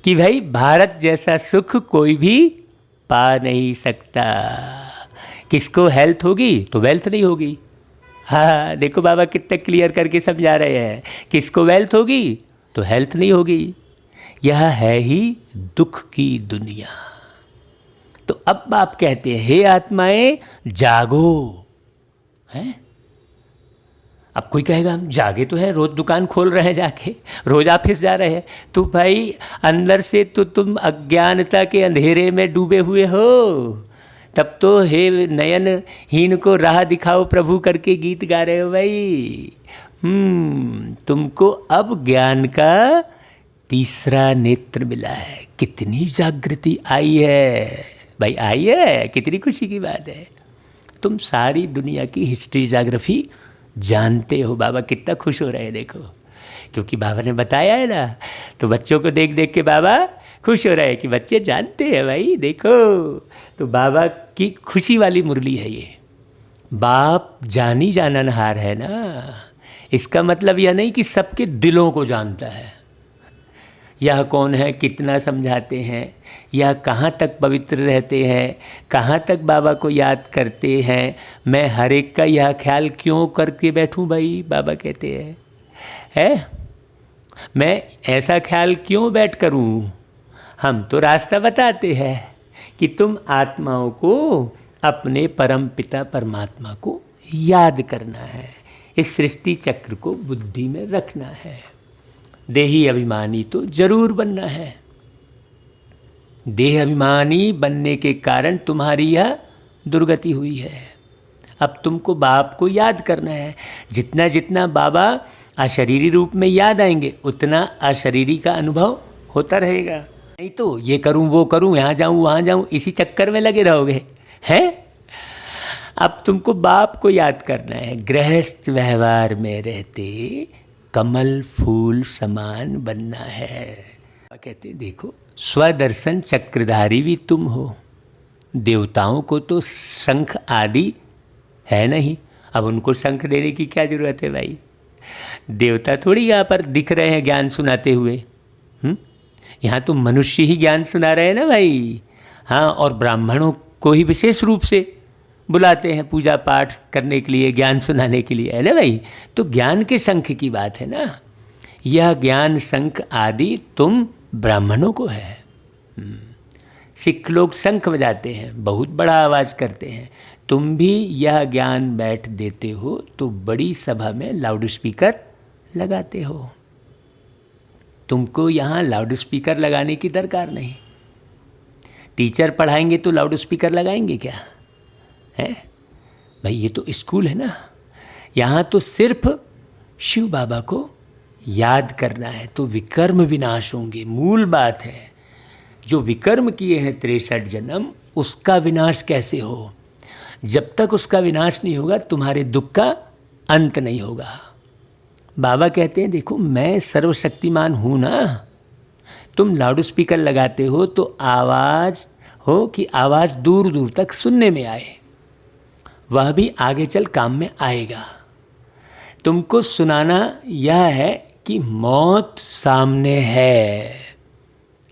कि भाई भारत जैसा सुख कोई भी पा नहीं सकता। किसको हेल्थ होगी तो वेल्थ नहीं होगी। हाँ देखो बाबा कितना क्लियर करके समझा रहे हैं, किसको वेल्थ होगी तो हेल्थ नहीं होगी। यह है ही दुख की दुनिया। तो अब आप कहते हैं हे आत्माएं जागो, हैं? अब कोई कहेगा हम जागे तो हैं, रोज दुकान खोल रहे हैं, जाके रोज ऑफिस जा रहे हैं, तो भाई अंदर से तो तुम अज्ञानता के अंधेरे में डूबे हुए हो। तब तो हे नयनहीन को राह दिखाओ प्रभु करके गीत गा रहे हो भाई। तुमको अब ज्ञान का तीसरा नेत्र मिला है। कितनी जागृति आई है भाई, आई है, कितनी खुशी की बात है। तुम सारी दुनिया की हिस्ट्री ज्योग्राफी जानते हो। बाबा कितना खुश हो रहे हैं देखो, क्योंकि बाबा ने बताया है ना, तो बच्चों को देख देख के बाबा खुश हो रहे हैं कि बच्चे जानते हैं भाई। देखो तो बाबा की खुशी वाली मुरली है ये। बाप जानी जाननहार है ना, इसका मतलब यह नहीं कि सबके दिलों को जानता है। यह कौन है, कितना समझाते हैं, या कहाँ तक पवित्र रहते हैं, कहाँ तक बाबा को याद करते हैं, मैं हर एक का यह ख्याल क्यों करके बैठूं भाई। बाबा कहते हैं मैं ऐसा ख्याल क्यों बैठ करूं। हम तो रास्ता बताते हैं कि तुम आत्माओं को अपने परम पिता परमात्मा को याद करना है, इस सृष्टि चक्र को बुद्धि में रखना है, देही अभिमानी तो जरूर बनना है। देह अभिमानी बनने के कारण तुम्हारी यह दुर्गति हुई है। अब तुमको बाप को याद करना है। जितना जितना बाबा अशरीरी रूप में याद आएंगे उतना अशरीरी का अनुभव होता रहेगा। नहीं तो ये करूं वो करूं, यहाँ जाऊं वहाँ जाऊं, इसी चक्कर में लगे रहोगे हैं। अब तुमको बाप को याद करना है। गृहस्थ व्यवहार में रहते कमल फूल समान बनना है। कहते देखो स्वदर्शन चक्रधारी भी तुम हो। देवताओं को तो शंख आदि है नहीं, अब उनको शंख देने की क्या जरूरत है भाई। देवता थोड़ी यहाँ पर दिख रहे हैं ज्ञान सुनाते हुए। यहाँ तो मनुष्य ही ज्ञान सुना रहे हैं ना भाई। हाँ, और ब्राह्मणों को ही विशेष रूप से बुलाते हैं पूजा पाठ करने के लिए, ज्ञान सुनाने के लिए, है ना भाई। तो ज्ञान के शंख की बात है ना। यह ज्ञान शंख आदि तुम ब्राह्मणों को है। सिख लोग शंख बजाते हैं, बहुत बड़ा आवाज़ करते हैं। तुम भी यह ज्ञान बैठ देते हो तो बड़ी सभा में लाउड स्पीकर लगाते हो। तुमको यहाँ लाउड स्पीकर लगाने की दरकार नहीं। टीचर पढ़ाएंगे तो लाउड स्पीकर लगाएंगे क्या है भाई। ये तो स्कूल है ना। यहाँ तो सिर्फ शिव बाबा को याद करना है तो विकर्म विनाश होंगे। मूल बात है, जो विकर्म किए हैं 63 जन्म, उसका विनाश कैसे हो। जब तक उसका विनाश नहीं होगा तुम्हारे दुख का अंत नहीं होगा। बाबा कहते हैं देखो मैं सर्वशक्तिमान हूँ ना, तुम लाउड स्पीकर लगाते हो तो आवाज़ हो कि आवाज़ दूर दूर तक सुनने में आए, वह भी आगे चल काम में आएगा। तुमको सुनाना यह है कि मौत सामने है,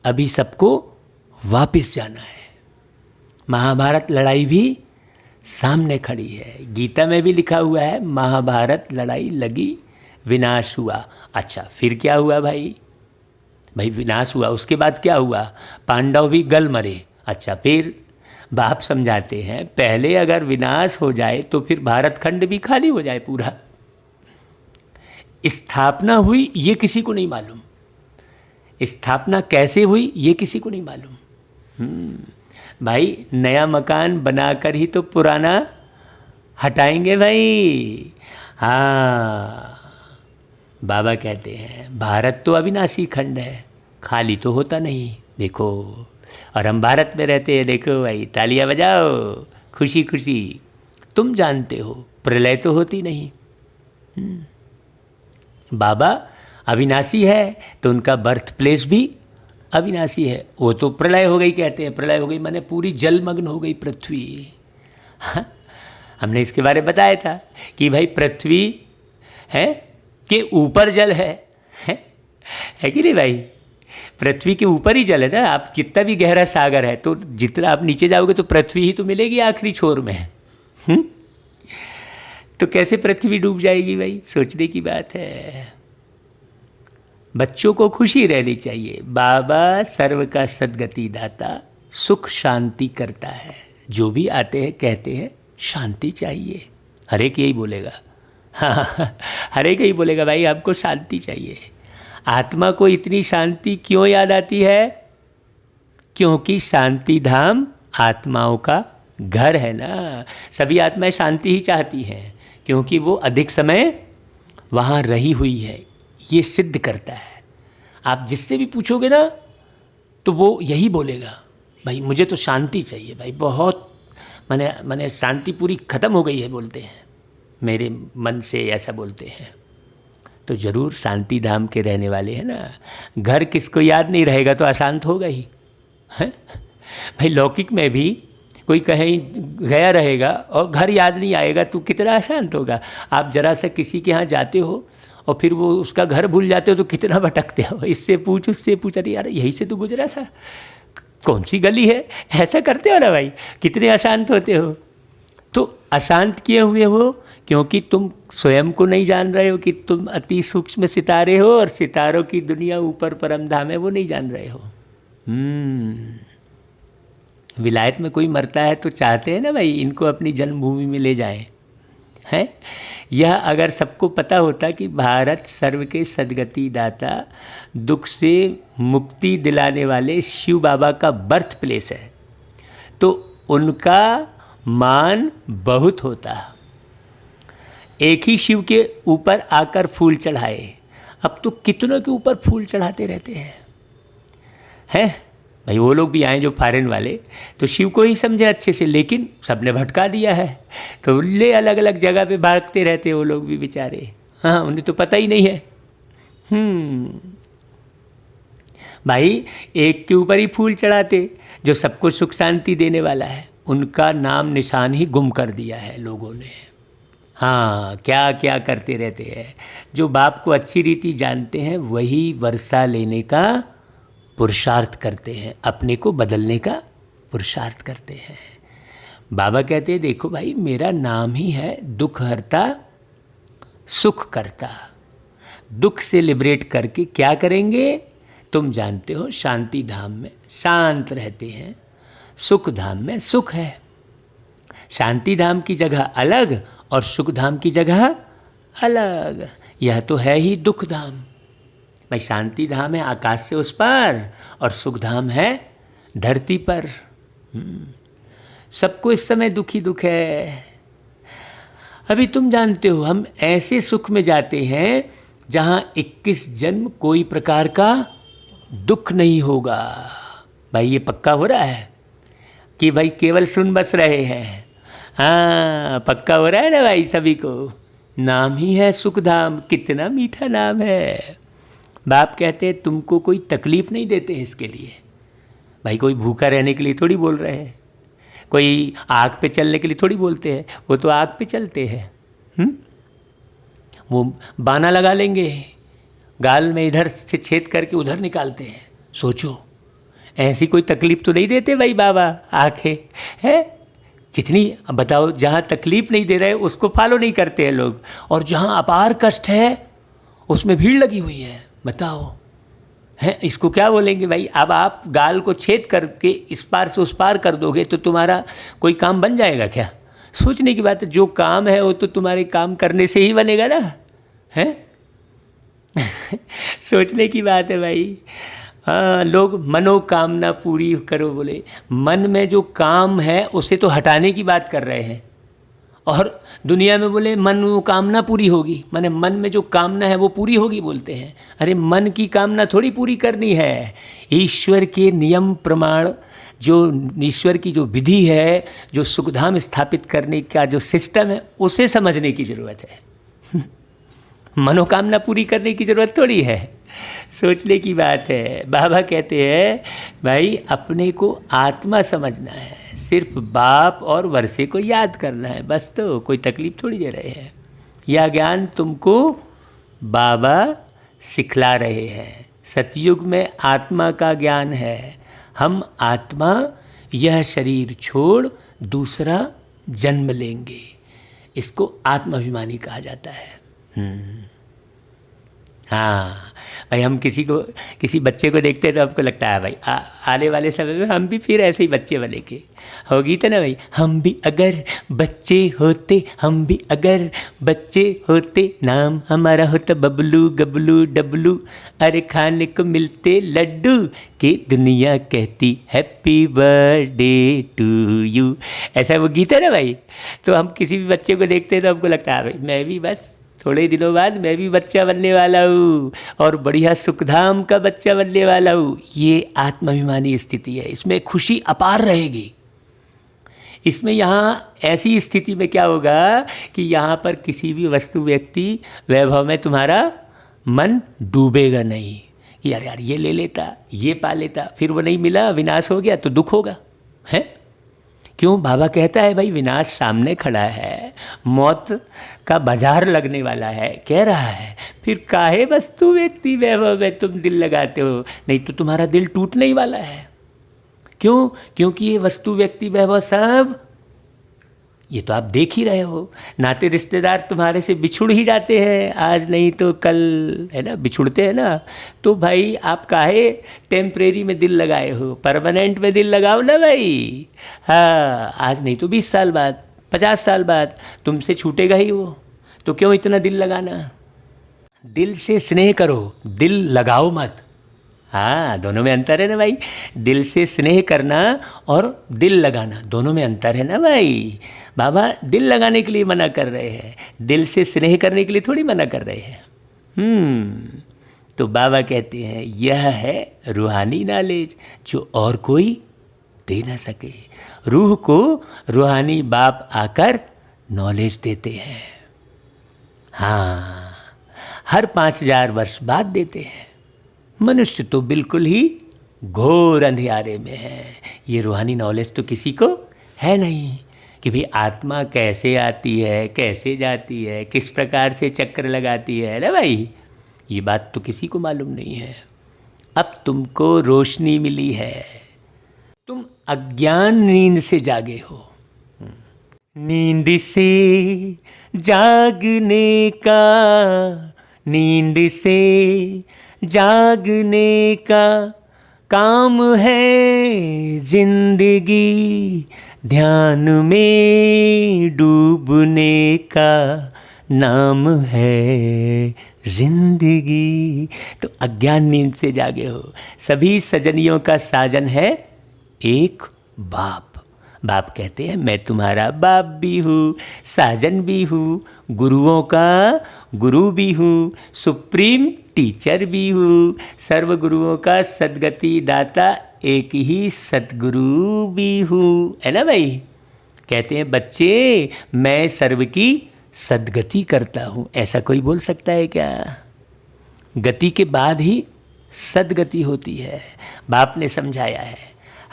अभी सबको वापस जाना है। महाभारत लड़ाई भी सामने खड़ी है, गीता में भी लिखा हुआ है महाभारत लड़ाई लगी विनाश हुआ। अच्छा फिर क्या हुआ भाई? भाई विनाश हुआ, उसके बाद क्या हुआ? पांडव भी गल मरे। अच्छा फिर बाप समझाते हैं पहले अगर विनाश हो जाए तो फिर भारत खंड भी खाली हो जाए पूरा। स्थापना हुई ये किसी को नहीं मालूम, स्थापना कैसे हुई ये किसी को नहीं मालूम। भाई नया मकान बनाकर ही तो पुराना हटाएंगे भाई। हाँ बाबा कहते हैं भारत तो अविनाशी खंड है, खाली तो होता नहीं। देखो और हम भारत में रहते हैं, देखो भाई तालियां बजाओ खुशी खुशी। तुम जानते हो प्रलय तो होती नहीं। बाबा अविनाशी है तो उनका बर्थ प्लेस भी अविनाशी है। वो तो प्रलय हो गई कहते हैं, प्रलय हो गई माने पूरी जलमग्न हो गई पृथ्वी। हाँ? हमने इसके बारे में बताया था कि भाई पृथ्वी है के ऊपर जल है कि नहीं भाई? पृथ्वी के ऊपर ही जल है ना। आप कितना भी गहरा सागर है तो जितना आप नीचे जाओगे तो पृथ्वी ही तो मिलेगी आखिरी छोर में। तो कैसे पृथ्वी डूब जाएगी भाई? सोचने की बात है। बच्चों को खुशी रहनी चाहिए। बाबा सर्व का सद्गति दाता, सुख शांति करता है। जो भी आते हैं कहते हैं शांति चाहिए, हर एक यही बोलेगा। हाँ हर एक यही बोलेगा भाई आपको शांति चाहिए। आत्मा को इतनी शांति क्यों याद आती है? क्योंकि शांति धाम आत्माओं का घर है ना। सभी आत्माएं शांति ही चाहती हैं क्योंकि वो अधिक समय वहाँ रही हुई है, ये सिद्ध करता है। आप जिससे भी पूछोगे ना तो वो यही बोलेगा भाई मुझे तो शांति चाहिए भाई, बहुत मैंने शांति पूरी ख़त्म हो गई है बोलते हैं मेरे मन से, ऐसा बोलते हैं। तो ज़रूर शांति धाम के रहने वाले हैं ना। घर किसको याद नहीं रहेगा तो अशांत होगा ही है भाई। लौकिक में भी कोई कहीं गया रहेगा और घर याद नहीं आएगा तो कितना अशांत होगा। आप जरा सा किसी के यहाँ जाते हो और फिर वो उसका घर भूल जाते हो तो कितना भटकते हो। इससे पूछ उससे पूछ, अरे यार यहीं से तो गुजरा था, कौन सी गली है, ऐसा करते हो ना भाई। कितने अशांत होते हो। तो अशांत किए हुए हो क्योंकि तुम स्वयं को नहीं जान रहे हो कि तुम अति सूक्ष्म सितारे हो और सितारों की दुनिया ऊपर परम धाम है वो नहीं जान रहे हो। विलायत में कोई मरता है तो चाहते हैं ना भाई इनको अपनी जन्मभूमि में ले जाएं, हैं। यह अगर सबको पता होता कि भारत सर्व के सद्गति दाता, दुख से मुक्ति दिलाने वाले शिव बाबा का बर्थ प्लेस है तो उनका मान बहुत होता। एक ही शिव के ऊपर आकर फूल चढ़ाए, अब तो कितनों के ऊपर फूल चढ़ाते रहते हैं भाई। वो लोग भी आए जो फॉरेन वाले तो शिव को ही समझे अच्छे से, लेकिन सबने भटका दिया है तो ले अलग अलग जगह पे भागते रहते हैं वो लोग भी बेचारे। हाँ उन्हें तो पता ही नहीं है। भाई एक के ऊपर ही फूल चढ़ाते जो सबको सुख शांति देने वाला है, उनका नाम निशान ही गुम कर दिया है लोगों ने। हाँ क्या क्या करते रहते हैं। जो बाप को अच्छी रीति जानते हैं वही वर्षा लेने का पुरुषार्थ करते हैं, अपने को बदलने का पुरुषार्थ करते हैं। बाबा कहते हैं देखो भाई मेरा नाम ही है दुख हरता सुख करता। दुख से लिबरेट करके क्या करेंगे तुम जानते हो। शांति धाम में शांत रहते हैं, सुख धाम में सुख है। शांति धाम की जगह अलग और सुख धाम की जगह अलग। यह तो है ही दुख धाम भाई। शांति धाम है आकाश से उस पार और सुख धाम है धरती पर। सबको इस समय दुखी दुख है। अभी तुम जानते हो हम ऐसे सुख में जाते हैं जहाँ 21 जन्म कोई प्रकार का दुख नहीं होगा भाई। ये पक्का हो रहा है कि भाई केवल सुन बस रहे हैं। हाँ पक्का हो रहा है ना भाई सभी को नाम ही है सुखधाम, कितना मीठा नाम है। बाप कहते हैं तुमको कोई तकलीफ नहीं देते हैं इसके लिए। भाई कोई भूखा रहने के लिए थोड़ी बोल रहे हैं, कोई आग पे चलने के लिए थोड़ी बोलते हैं, वो तो आग पे चलते हैं। वो बाना लगा लेंगे, गाल में इधर से छेद करके उधर निकालते हैं। सोचो ऐसी कोई तकलीफ तो नहीं देते भाई बाबा आंखें है कितनी। बताओ, जहाँ तकलीफ नहीं दे रहे उसको फॉलो नहीं करते हैं लोग, और जहाँ अपार कष्ट है उसमें भीड़ लगी हुई है। बताओ है, इसको क्या बोलेंगे भाई। अब आप गाल को छेद करके इस पार से उस पार कर दोगे तो तुम्हारा कोई काम बन जाएगा क्या? सोचने की बात है, जो काम है वो तो तुम्हारे काम करने से ही बनेगा ना, है सोचने की बात है भाई। हाँ, लोग मनोकामना पूरी करो बोले, मन में जो काम है उसे तो हटाने की बात कर रहे हैं, और दुनिया में बोले मनोकामना पूरी होगी, माने मन में जो कामना है वो पूरी होगी बोलते हैं। अरे मन की कामना थोड़ी पूरी करनी है, ईश्वर के नियम प्रमाण, जो ईश्वर की जो विधि है, जो सुखधाम स्थापित करने का जो सिस्टम है, उसे समझने की ज़रूरत है। मनोकामना पूरी करने की ज़रूरत थोड़ी है, सोचने की बात है। बाबा कहते हैं भाई अपने को आत्मा समझना है, सिर्फ बाप और वर्षे को याद करना है बस, तो कोई तकलीफ थोड़ी दे रहे हैं। यह ज्ञान तुमको बाबा सिखला रहे हैं। सतयुग में आत्मा का ज्ञान है, हम आत्मा यह शरीर छोड़ दूसरा जन्म लेंगे, इसको आत्माभिमानी कहा जाता है। हाँ भाई, हम किसी बच्चे को देखते हैं तो आपको लगता है भाई आने वाले समय में हम भी फिर ऐसे ही बच्चे बनेंगे। होगी तो ना भाई, हम भी अगर बच्चे होते, हम भी अगर बच्चे होते, नाम हमारा होता बबलू गबलू डबलू, अरे खाने को मिलते लड्डू, कि दुनिया कहती हैप्पी बर्थडे टू यू। ऐसा वो गीत है ना भाई। तो हम किसी भी बच्चे को देखते हैं तो हमको लगता है भाई मैं भी बस थोड़े दिनों बाद मैं भी बच्चा बनने वाला हूँ, और बढ़िया सुखधाम का बच्चा बनने वाला हूँ। ये आत्माभिमानी स्थिति है, इसमें खुशी अपार रहेगी। इसमें यहाँ ऐसी स्थिति में क्या होगा कि यहाँ पर किसी भी वस्तु व्यक्ति वैभव में तुम्हारा मन डूबेगा नहीं कि यार ये ले लेता, ये पा लेता, फिर वो नहीं मिला, विनाश हो गया तो दुख होगा, है क्यों? बाबा कहता है भाई विनाश सामने खड़ा है, मौत का बाजार लगने वाला है, कह रहा है, फिर काहे वस्तु व्यक्ति वैभव में तुम दिल लगाते हो? नहीं तो तुम्हारा दिल टूटने ही वाला है। क्यों? क्योंकि ये वस्तु व्यक्ति वैभव सब ये तो आप देख ही रहे हो, नाते रिश्तेदार तुम्हारे से बिछुड़ ही जाते हैं, आज नहीं तो कल, है ना, बिछुड़ते हैं ना। तो भाई आप काहे टेम्परेरी में दिल लगाए हो, परमानेंट में दिल लगाओ ना भाई। हाँ, आज नहीं तो 20 साल बाद, 50 साल बाद तुमसे छूटेगा ही वो, तो क्यों इतना दिल लगाना? दिल से स्नेह करो, दिल लगाओ मत। हाँ, दोनों में अंतर है ना भाई। दिल से स्नेह करना और दिल लगाना, दोनों में अंतर है ना भाई। बाबा दिल लगाने के लिए मना कर रहे हैं, दिल से स्नेह करने के लिए थोड़ी मना कर रहे हैं। तो बाबा कहते हैं यह है रूहानी नॉलेज जो और कोई दे ना सके। रूह को रूहानी बाप आकर नॉलेज देते हैं। हाँ, हर 5000 वर्ष बाद देते हैं। मनुष्य तो बिल्कुल ही घोर अंधियारे में है। ये रूहानी नॉलेज तो किसी को है नहीं कि भाई आत्मा कैसे आती है, कैसे जाती है, किस प्रकार से चक्र लगाती है ना भाई। ये बात तो किसी को मालूम नहीं है। अब तुमको रोशनी मिली है, तुम अज्ञान नींद से जागे हो। नींद से जागने का, नींद से जागने का काम है जिंदगी, ध्यान में डूबने का नाम है जिंदगी। तो अज्ञान नींद से जागे हो। सभी सजनियों का साजन है एक बाप। बाप कहते हैं मैं तुम्हारा बाप भी हूँ, साजन भी हूँ, गुरुओं का गुरु भी हूँ, सुप्रीम टीचर भी हूँ, सर्व गुरुओं का सद्गति दाता एक ही सद्गुरु भी हूँ, है ना भाई। कहते हैं बच्चे मैं सर्व की सद्गति करता हूँ, ऐसा कोई बोल सकता है क्या? गति के बाद ही सद्गति होती है। बाप ने समझाया है,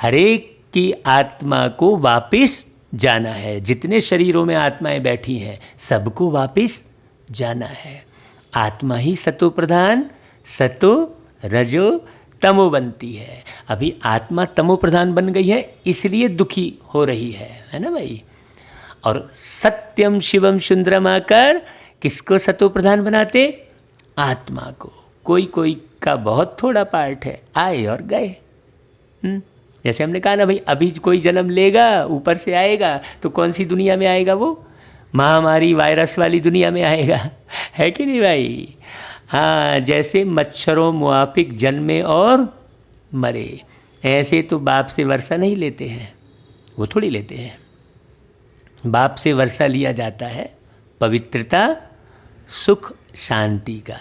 हरेक की आत्मा को वापस जाना है। जितने शरीरों में आत्माएं बैठी हैं सबको वापस जाना है। आत्मा ही सतो प्रधान, सतो रजो तमो बनती है। अभी आत्मा तमो प्रधान बन गई है, इसलिए दुखी हो रही है ना भाई। और सत्यम शिवम सुंदरम आकर किसको सतो प्रधान बनाते? आत्मा को। कोई कोई का बहुत थोड़ा पार्ट है, आए और गए। जैसे हमने कहा ना भाई, अभी कोई जन्म लेगा, ऊपर से आएगा, तो कौन सी दुनिया में आएगा? वो महामारी वायरस वाली दुनिया में आएगा, है कि नहीं भाई? हाँ, जैसे मच्छरों मुआफिक जन्मे और मरे, ऐसे तो बाप से वर्षा नहीं लेते हैं, वो थोड़ी लेते हैं। बाप से वर्षा लिया जाता है पवित्रता, सुख, शांति का।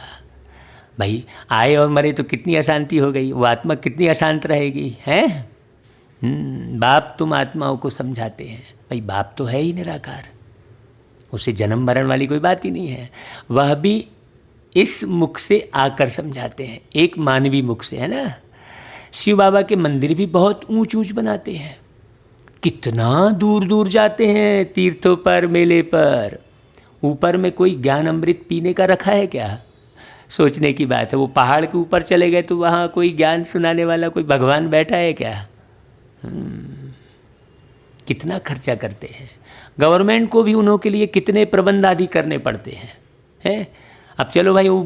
भाई आए और मरे तो कितनी अशांति हो गई, वो आत्मा कितनी अशांत रहेगी, हैं? बाप तुम आत्माओं को समझाते हैं। भाई बाप तो है ही निराकार, उसे जन्म मरण वाली कोई बात ही नहीं है। वह भी इस मुख से आकर समझाते हैं, एक मानवी मुख से, है ना। शिव बाबा के मंदिर भी बहुत ऊंच ऊंच बनाते हैं, कितना दूर दूर जाते हैं तीर्थों पर, मेले पर। ऊपर में कोई ज्ञान अमृत पीने का रखा है क्या? सोचने की बात है। वो पहाड़ के ऊपर चले गए तो वहाँ कोई ज्ञान सुनाने वाला कोई भगवान बैठा है क्या? कितना खर्चा करते हैं। गवर्नमेंट को भी उन्हों के लिए कितने प्रबंध आदि करने पड़ते हैं। अब चलो भाई, वो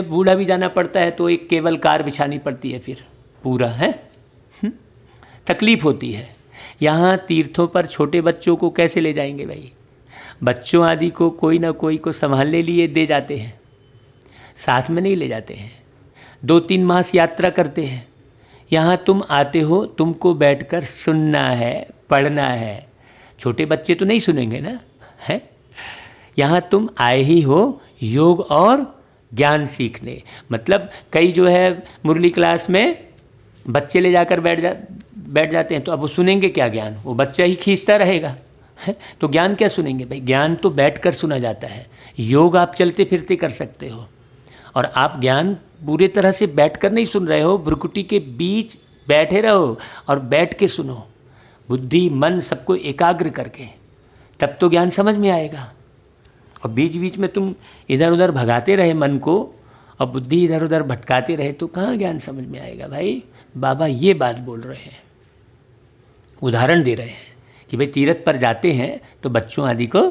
बूढ़ा भी जाना पड़ता है तो एक केवल कार बिछानी पड़ती है, फिर पूरा है, तकलीफ होती है। यहाँ तीर्थों पर छोटे बच्चों को कैसे ले जाएंगे भाई? बच्चों आदि को कोई ना कोई को संभालने लिए दे जाते हैं, साथ में नहीं ले जाते हैं। 2-3 मास यात्रा करते हैं। यहाँ तुम आते हो, तुमको बैठकर सुनना है, पढ़ना है। छोटे बच्चे तो नहीं सुनेंगे ना, है? यहाँ तुम आए ही हो योग और ज्ञान सीखने। मतलब कई जो है मुरली क्लास में बच्चे ले जाकर बैठ जाते हैं, तो अब वो सुनेंगे क्या ज्ञान? वो बच्चा ही खींचता रहेगा, है? तो ज्ञान क्या सुनेंगे भाई? ज्ञान तो बैठकर सुना जाता है। योग आप चलते फिरते कर सकते हो, और आप ज्ञान पूरे तरह से बैठकर नहीं सुन रहे हो, भ्रुकुटी के बीच बैठे रहो और बैठ के सुनो, बुद्धि मन सबको एकाग्र करके, तब तो ज्ञान समझ में आएगा। और बीच बीच में तुम इधर उधर भगाते रहे मन को, और बुद्धि इधर उधर भटकाते रहे, तो कहाँ ज्ञान समझ में आएगा भाई? बाबा ये बात बोल रहे हैं, उदाहरण दे रहे हैं कि भाई तीर्थ पर जाते हैं तो बच्चों आदि को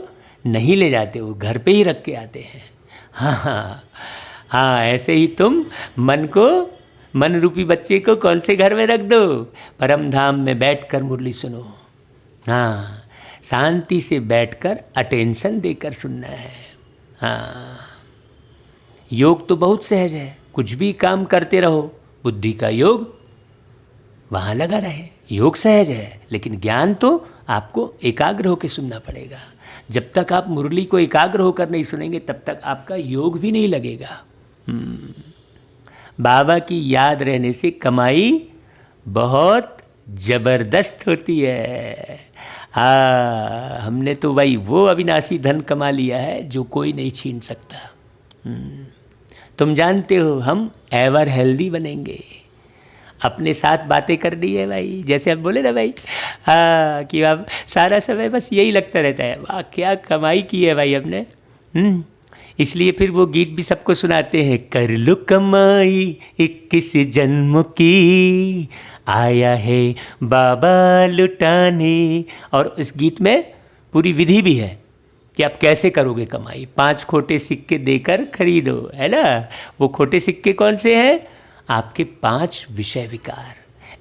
नहीं ले जाते, वो घर पे ही रख के आते हैं। हाँ हाँ हाँ, ऐसे ही तुम मन रूपी बच्चे को कौन से घर में रख दो? परम धाम में बैठकर मुरली सुनो। हाँ, शांति से बैठकर अटेंशन देकर सुनना है। हाँ, योग तो बहुत सहज है, कुछ भी काम करते रहो, बुद्धि का योग वहाँ लगा रहे, योग सहज है। लेकिन ज्ञान तो आपको एकाग्र होकर सुनना पड़ेगा। जब तक आप मुरली को एकाग्र होकर नहीं सुनेंगे तब तक आपका योग भी नहीं लगेगा। बाबा की याद रहने से कमाई बहुत जबरदस्त होती है। हाँ, हमने तो भाई वो अविनाशी धन कमा लिया है जो कोई नहीं छीन सकता। तुम जानते हो हम एवर हेल्दी बनेंगे। अपने साथ बातें कर दी है भाई, जैसे आप बोले ना भाई, हाँ, कि आप सारा समय बस यही लगता रहता है, वाह क्या कमाई की है भाई हमने। इसलिए फिर वो गीत भी सबको सुनाते हैं, कर लो कमाई 21 जन्म की, आया है बाबा लुटाने। और इस गीत में पूरी विधि भी है कि आप कैसे करोगे कमाई। 5 खोटे सिक्के देकर खरीदो, है ना। वो खोटे सिक्के कौन से हैं? आपके 5 विषय विकार।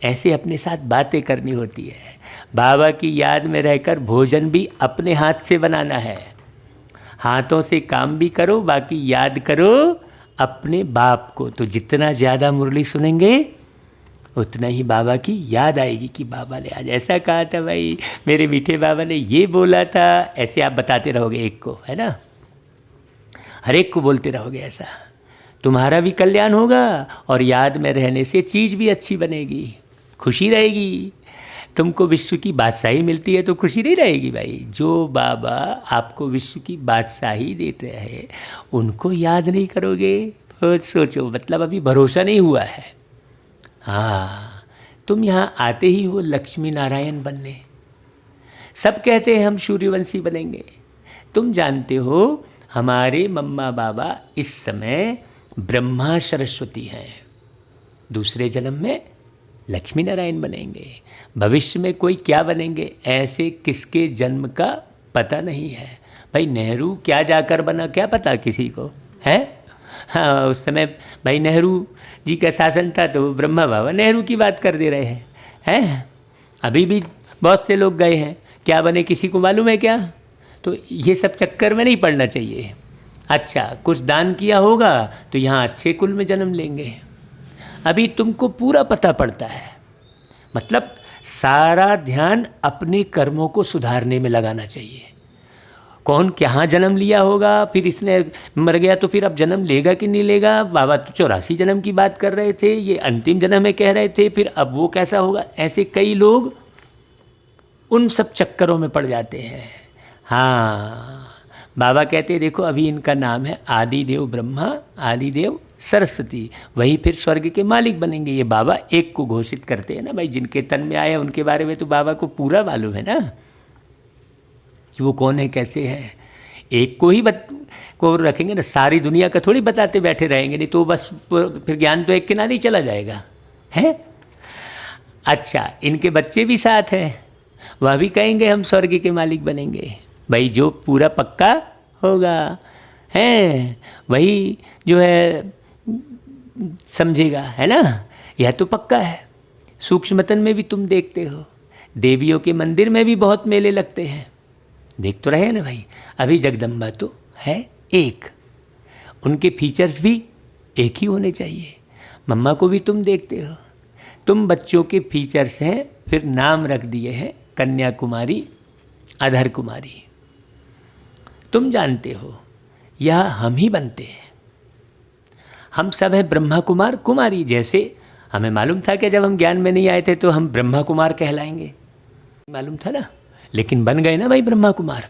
ऐसे अपने साथ बातें करनी होती है। बाबा की याद में रहकर भोजन भी अपने हाथ से बनाना है। हाथों से काम भी करो, बाकी याद करो अपने बाप को। तो जितना ज़्यादा मुरली सुनेंगे उतना ही बाबा की याद आएगी कि बाबा ने आज ऐसा कहा था भाई, मेरे मीठे बाबा ने ये बोला था। ऐसे आप बताते रहोगे एक को, है ना, हर एक को बोलते रहोगे, ऐसा तुम्हारा भी कल्याण होगा और याद में रहने से चीज़ भी अच्छी बनेगी, खुशी रहेगी। तुमको विश्व की बादशाही मिलती है तो खुशी नहीं रहेगी भाई। जो बाबा आपको विश्व की बादशाही देते हैं उनको याद नहीं करोगे? बहुत सोचो, मतलब अभी भरोसा नहीं हुआ है। हाँ, तुम यहाँ आते ही हो लक्ष्मी नारायण बनने। सब कहते हैं हम सूर्यवंशी बनेंगे। तुम जानते हो हमारे मम्मा बाबा इस समय ब्रह्मा सरस्वती हैं, दूसरे जन्म में लक्ष्मी नारायण बनेंगे। भविष्य में कोई क्या बनेंगे ऐसे किसके जन्म का पता नहीं है भाई। नेहरू क्या जाकर बना क्या पता किसी को है। हाँ, उस समय भाई नेहरू जी का शासन था तो ब्रह्मा बाबा नेहरू की बात कर दे रहे हैं। अभी भी बहुत से लोग गए हैं, क्या बने किसी को मालूम है क्या? तो ये सब चक्कर में नहीं पड़ना चाहिए। अच्छा, कुछ दान किया होगा तो यहाँ अच्छे कुल में जन्म लेंगे। अभी तुमको पूरा पता पड़ता है, मतलब सारा ध्यान अपने कर्मों को सुधारने में लगाना चाहिए। कौन कहाँ जन्म लिया होगा, फिर इसने मर गया तो फिर अब जन्म लेगा कि नहीं लेगा। बाबा तो 84 जन्म की बात कर रहे थे, ये अंतिम जन्म में कह रहे थे, फिर अब वो कैसा होगा। ऐसे कई लोग उन सब चक्करों में पड़ जाते हैं। हाँ, बाबा कहते हैं देखो अभी इनका नाम है आदिदेव ब्रह्मा, आदिदेव सरस्वती, वही फिर स्वर्ग के मालिक बनेंगे। ये बाबा एक को घोषित करते हैं ना भाई, जिनके तन में आए उनके बारे में तो बाबा को पूरा मालूम है ना कि वो कौन है कैसे है। एक को ही को रखेंगे ना, सारी दुनिया का थोड़ी बताते बैठे रहेंगे, नहीं तो बस फिर ज्ञान तो एक के नाम ही चला जाएगा है। अच्छा, इनके बच्चे भी साथ हैं, वह भी कहेंगे हम स्वर्ग के मालिक बनेंगे भाई। जो पूरा पक्का होगा है वही जो है समझेगा, है ना। यह तो पक्का है। सूक्ष्मतन में भी तुम देखते हो, देवियों के मंदिर में भी बहुत मेले लगते हैं, देख तो रहे हैं ना भाई। अभी जगदम्बा तो है एक, उनके फीचर्स भी एक ही होने चाहिए। मम्मा को भी तुम देखते हो, तुम बच्चों के फीचर्स हैं, फिर नाम रख दिए हैं कन्याकुमारी, अधर कुमारी। तुम जानते हो यह हम ही बनते हैं। हम सब हैं ब्रह्मा कुमार कुमारी। जैसे हमें मालूम था कि जब हम ज्ञान में नहीं आए थे तो हम ब्रह्मा कुमार कहलाएंगे, मालूम था ना, लेकिन बन गए ना भाई ब्रह्मा कुमार।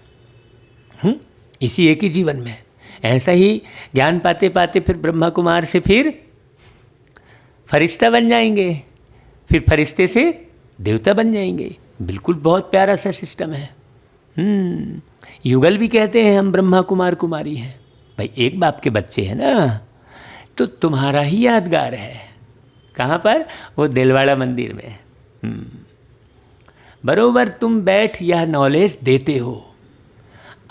इसी एक ही जीवन में ऐसा ही ज्ञान पाते पाते फिर ब्रह्मा कुमार से फिर फरिश्ता बन जाएंगे, फिर फरिश्ते से देवता बन जाएंगे। बिल्कुल बहुत प्यारा सा सिस्टम है। युगल भी कहते हैं हम ब्रह्मा कुमार कुमारी हैं भाई, एक बाप के बच्चे हैं ना। तो तुम्हारा ही यादगार है, कहाँ पर? वो दिलवाड़ा मंदिर में। बरोबर तुम बैठ यह नॉलेज देते हो,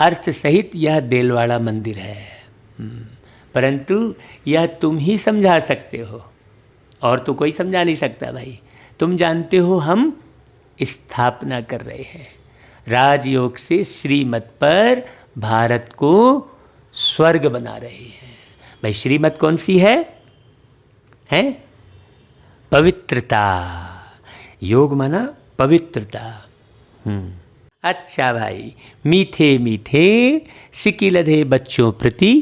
अर्थ सहित यह दिलवाड़ा मंदिर है, परंतु यह तुम ही समझा सकते हो, और तो कोई समझा नहीं सकता भाई। तुम जानते हो हम स्थापना कर रहे हैं राजयोग से श्रीमत पर, भारत को स्वर्ग बना रहे हैं भाई। श्रीमत कौन सी है? पवित्रता। योग माना पवित्रता। अच्छा भाई, मीठे मीठे सिकिलधे बच्चों प्रति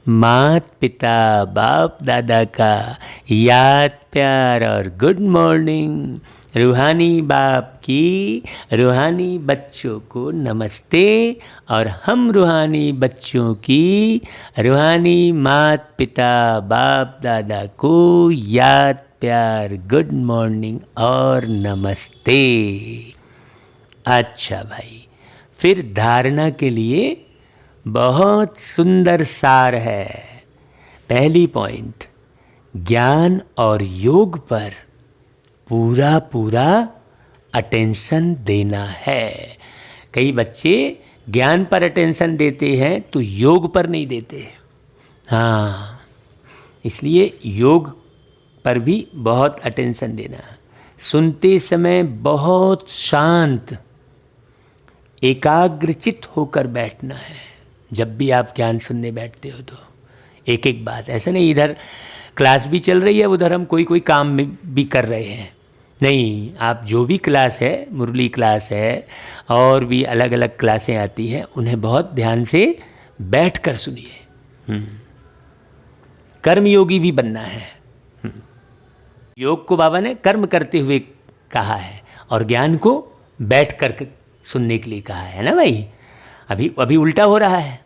मात पिता बाप दादा का याद प्यार और गुड मॉर्निंग। रूहानी बाप की रूहानी बच्चों को नमस्ते, और हम रूहानी बच्चों की रूहानी मात पिता बाप दादा को याद प्यार गुड मॉर्निंग और नमस्ते। अच्छा भाई, फिर धारणा के लिए बहुत सुंदर सार है। पहली पॉइंट, ज्ञान और योग पर पूरा पूरा अटेंशन देना है। कई बच्चे ज्ञान पर अटेंशन देते हैं तो योग पर नहीं देते। हाँ, इसलिए योग पर भी बहुत अटेंशन देना। सुनते समय बहुत शांत एकाग्रचित होकर बैठना है। जब भी आप ज्ञान सुनने बैठते हो तो एक एक बात, ऐसा नहीं इधर क्लास भी चल रही है उधर हम कोई काम भी कर रहे हैं, नहीं। आप जो भी क्लास है, मुरली क्लास है और भी अलग अलग क्लासें आती हैं, उन्हें बहुत ध्यान से बैठ कर सुनिए। कर्मयोगी भी बनना है। योग को बाबा ने कर्म करते हुए कहा है, और ज्ञान को बैठ कर सुनने के लिए कहा है ना भाई। अभी अभी उल्टा हो रहा है,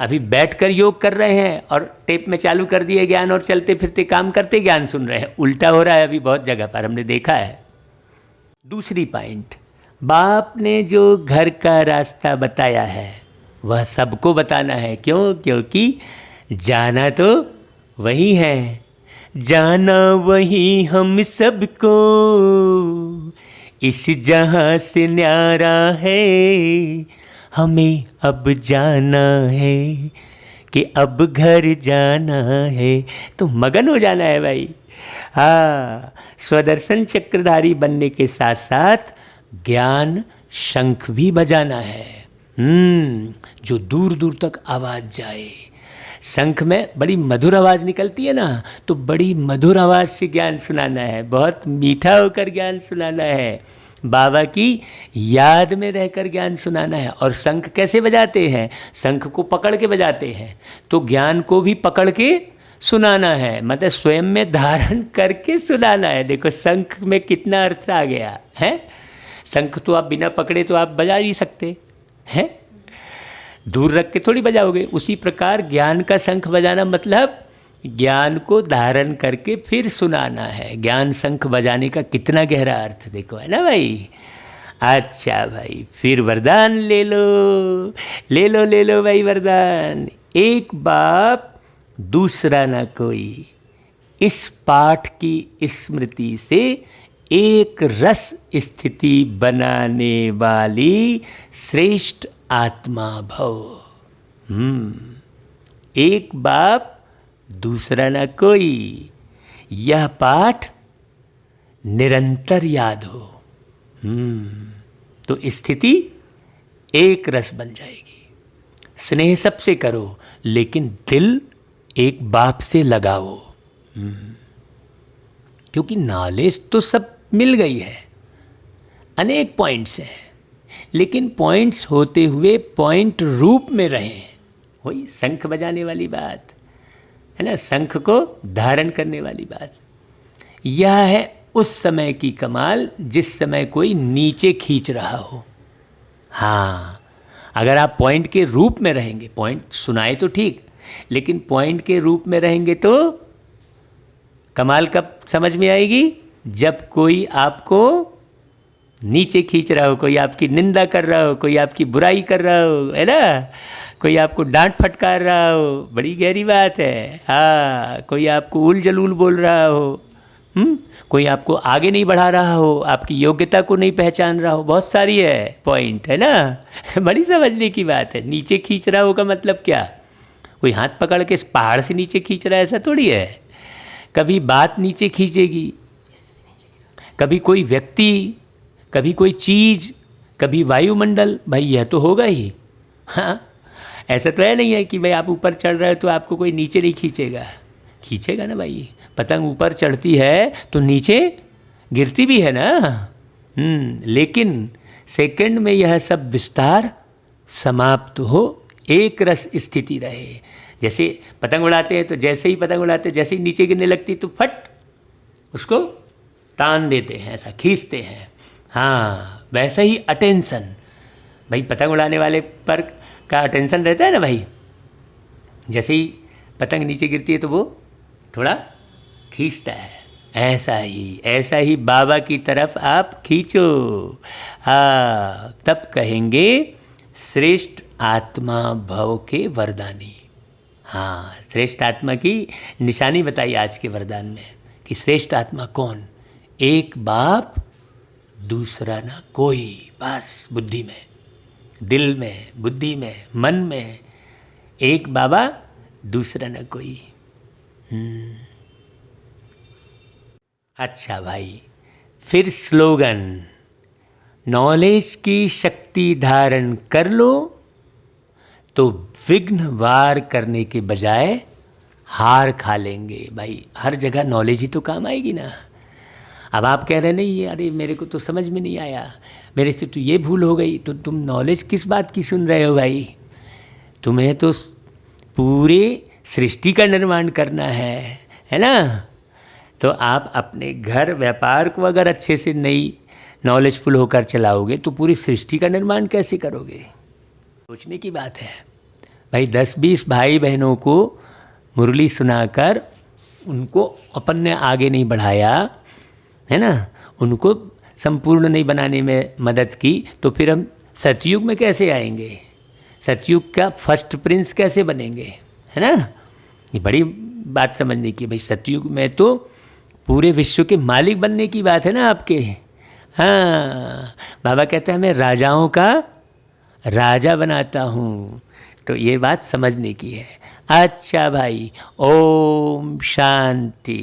अभी बैठकर योग कर रहे हैं और टेप में चालू कर दिए ज्ञान और चलते फिरते काम करते ज्ञान सुन रहे हैं। उल्टा हो रहा है अभी बहुत जगह पर, हमने देखा है। दूसरी पॉइंट, बाप ने जो घर का रास्ता बताया है वह सबको बताना है। क्यों? क्योंकि जाना तो वही है, जाना वही हम सबको, इस जहां से न्यारा है, हमें अब जाना है कि अब घर जाना है। तो मगन हो जाना है भाई। हाँ, स्वदर्शन चक्रधारी बनने के साथ साथ ज्ञान शंख भी बजाना है, जो दूर दूर तक आवाज़ जाए। शंख में बड़ी मधुर आवाज़ निकलती है ना, तो बड़ी मधुर आवाज़ से ज्ञान सुनाना है, बहुत मीठा होकर ज्ञान सुनाना है, बाबा की याद में रहकर ज्ञान सुनाना है। और शंख कैसे बजाते हैं? शंख को पकड़ के बजाते हैं, तो ज्ञान को भी पकड़ के सुनाना है, मतलब स्वयं में धारण करके सुनाना है। देखो शंख में कितना अर्थ आ गया है। शंख तो आप बिना पकड़े तो आप बजा नहीं सकते हैं, दूर रख के थोड़ी बजाओगे। उसी प्रकार ज्ञान का शंख बजाना मतलब ज्ञान को धारण करके फिर सुनाना है। ज्ञान शंख बजाने का कितना गहरा अर्थ देखो, है ना भाई। अच्छा भाई, फिर वरदान ले लो, ले लो, ले लो भाई वरदान। एक बाप दूसरा ना कोई, इस पाठ की स्मृति से एक रस स्थिति बनाने वाली श्रेष्ठ आत्मा भव। एक बाप दूसरा ना कोई, यह पाठ निरंतर याद हो, तो स्थिति एक रस बन जाएगी। स्नेह सबसे करो, लेकिन दिल एक बाप से लगाओ, क्योंकि नॉलेज तो सब मिल गई है, अनेक पॉइंट्स हैं, लेकिन पॉइंट्स होते हुए पॉइंट रूप में रहें। वही शंख बजाने वाली बात है ना, शंख को धारण करने वाली बात। यह है उस समय की कमाल जिस समय कोई नीचे खींच रहा हो। हाँ, अगर आप पॉइंट के रूप में रहेंगे, पॉइंट सुनाए तो ठीक, लेकिन पॉइंट के रूप में रहेंगे तो कमाल कब समझ में आएगी? जब कोई आपको नीचे खींच रहा हो, कोई आपकी निंदा कर रहा हो, कोई आपकी बुराई कर रहा हो, है ना, कोई आपको डांट फटकार रहा हो, बड़ी गहरी बात है। हाँ, कोई आपको उल जलूल बोल रहा हो, कोई आपको आगे नहीं बढ़ा रहा हो, आपकी योग्यता को नहीं पहचान रहा हो, बहुत सारी है पॉइंट, है ना। बड़ी समझने की बात है। नीचे खींच रहा हो का मतलब क्या? कोई हाथ पकड़ के इस पहाड़ से नीचे खींच रहा है, ऐसा थोड़ी है। कभी बात नीचे खींचेगी, कभी कोई व्यक्ति, कभी कोई चीज़, कभी वायुमंडल, भाई यह तो होगा ही। हाँ, ऐसा तो है नहीं है कि भाई आप ऊपर चढ़ रहे हो तो आपको कोई नीचे नहीं खींचेगा, खींचेगा ना भाई। पतंग ऊपर चढ़ती है तो नीचे गिरती भी है ना। लेकिन सेकंड में यह सब विस्तार समाप्त हो, एक रस स्थिति रहे। जैसे पतंग उड़ाते हैं तो जैसे ही पतंग उड़ाते, जैसे ही नीचे गिरने लगती तो फट उसको तान देते हैं, ऐसा खींचते हैं। हाँ, वैसा ही अटेंशन, भाई पतंग उड़ाने वाले पर का अटेंशन रहता है ना भाई। जैसे ही पतंग नीचे गिरती है तो वो थोड़ा खींचता है। ऐसा ही बाबा की तरफ आप खींचो। हाँ, तब कहेंगे श्रेष्ठ आत्मा भव के वरदानी। हाँ, श्रेष्ठ आत्मा की निशानी बताई आज के वरदान में कि श्रेष्ठ आत्मा कौन? एक बाप दूसरा ना कोई, बस बुद्धि में, दिल में, बुद्धि में, मन में, एक बाबा दूसरा ना कोई। अच्छा भाई, फिर स्लोगन, नॉलेज की शक्ति धारण कर लो तो विघ्न वार करने के बजाय हार खा लेंगे। भाई हर जगह नॉलेज ही तो काम आएगी ना। अब आप कह रहे नहीं, अरे मेरे को तो समझ में नहीं आया, मेरे से तो ये भूल हो गई, तो तुम नॉलेज किस बात की सुन रहे हो भाई? तुम्हें तो पूरे सृष्टि का निर्माण करना है ना। तो आप अपने घर व्यापार को अगर अच्छे से नहीं नॉलेजफुल होकर चलाओगे तो पूरी सृष्टि का निर्माण कैसे करोगे? सोचने की बात है भाई। 10-20 भाई बहनों को मुरली सुनाकर उनको अपन ने आगे नहीं बढ़ाया है ना, उनको संपूर्ण नहीं बनाने में मदद की, तो फिर हम सतयुग में कैसे आएंगे? सतयुग का फर्स्ट प्रिंस कैसे बनेंगे? है ना, ये बड़ी बात समझने की। भाई सतयुग में तो पूरे विश्व के मालिक बनने की बात है ना आपके। हाँ, बाबा कहते हैं मैं राजाओं का राजा बनाता हूँ, तो ये बात समझने की है। अच्छा भाई, ओम शांति।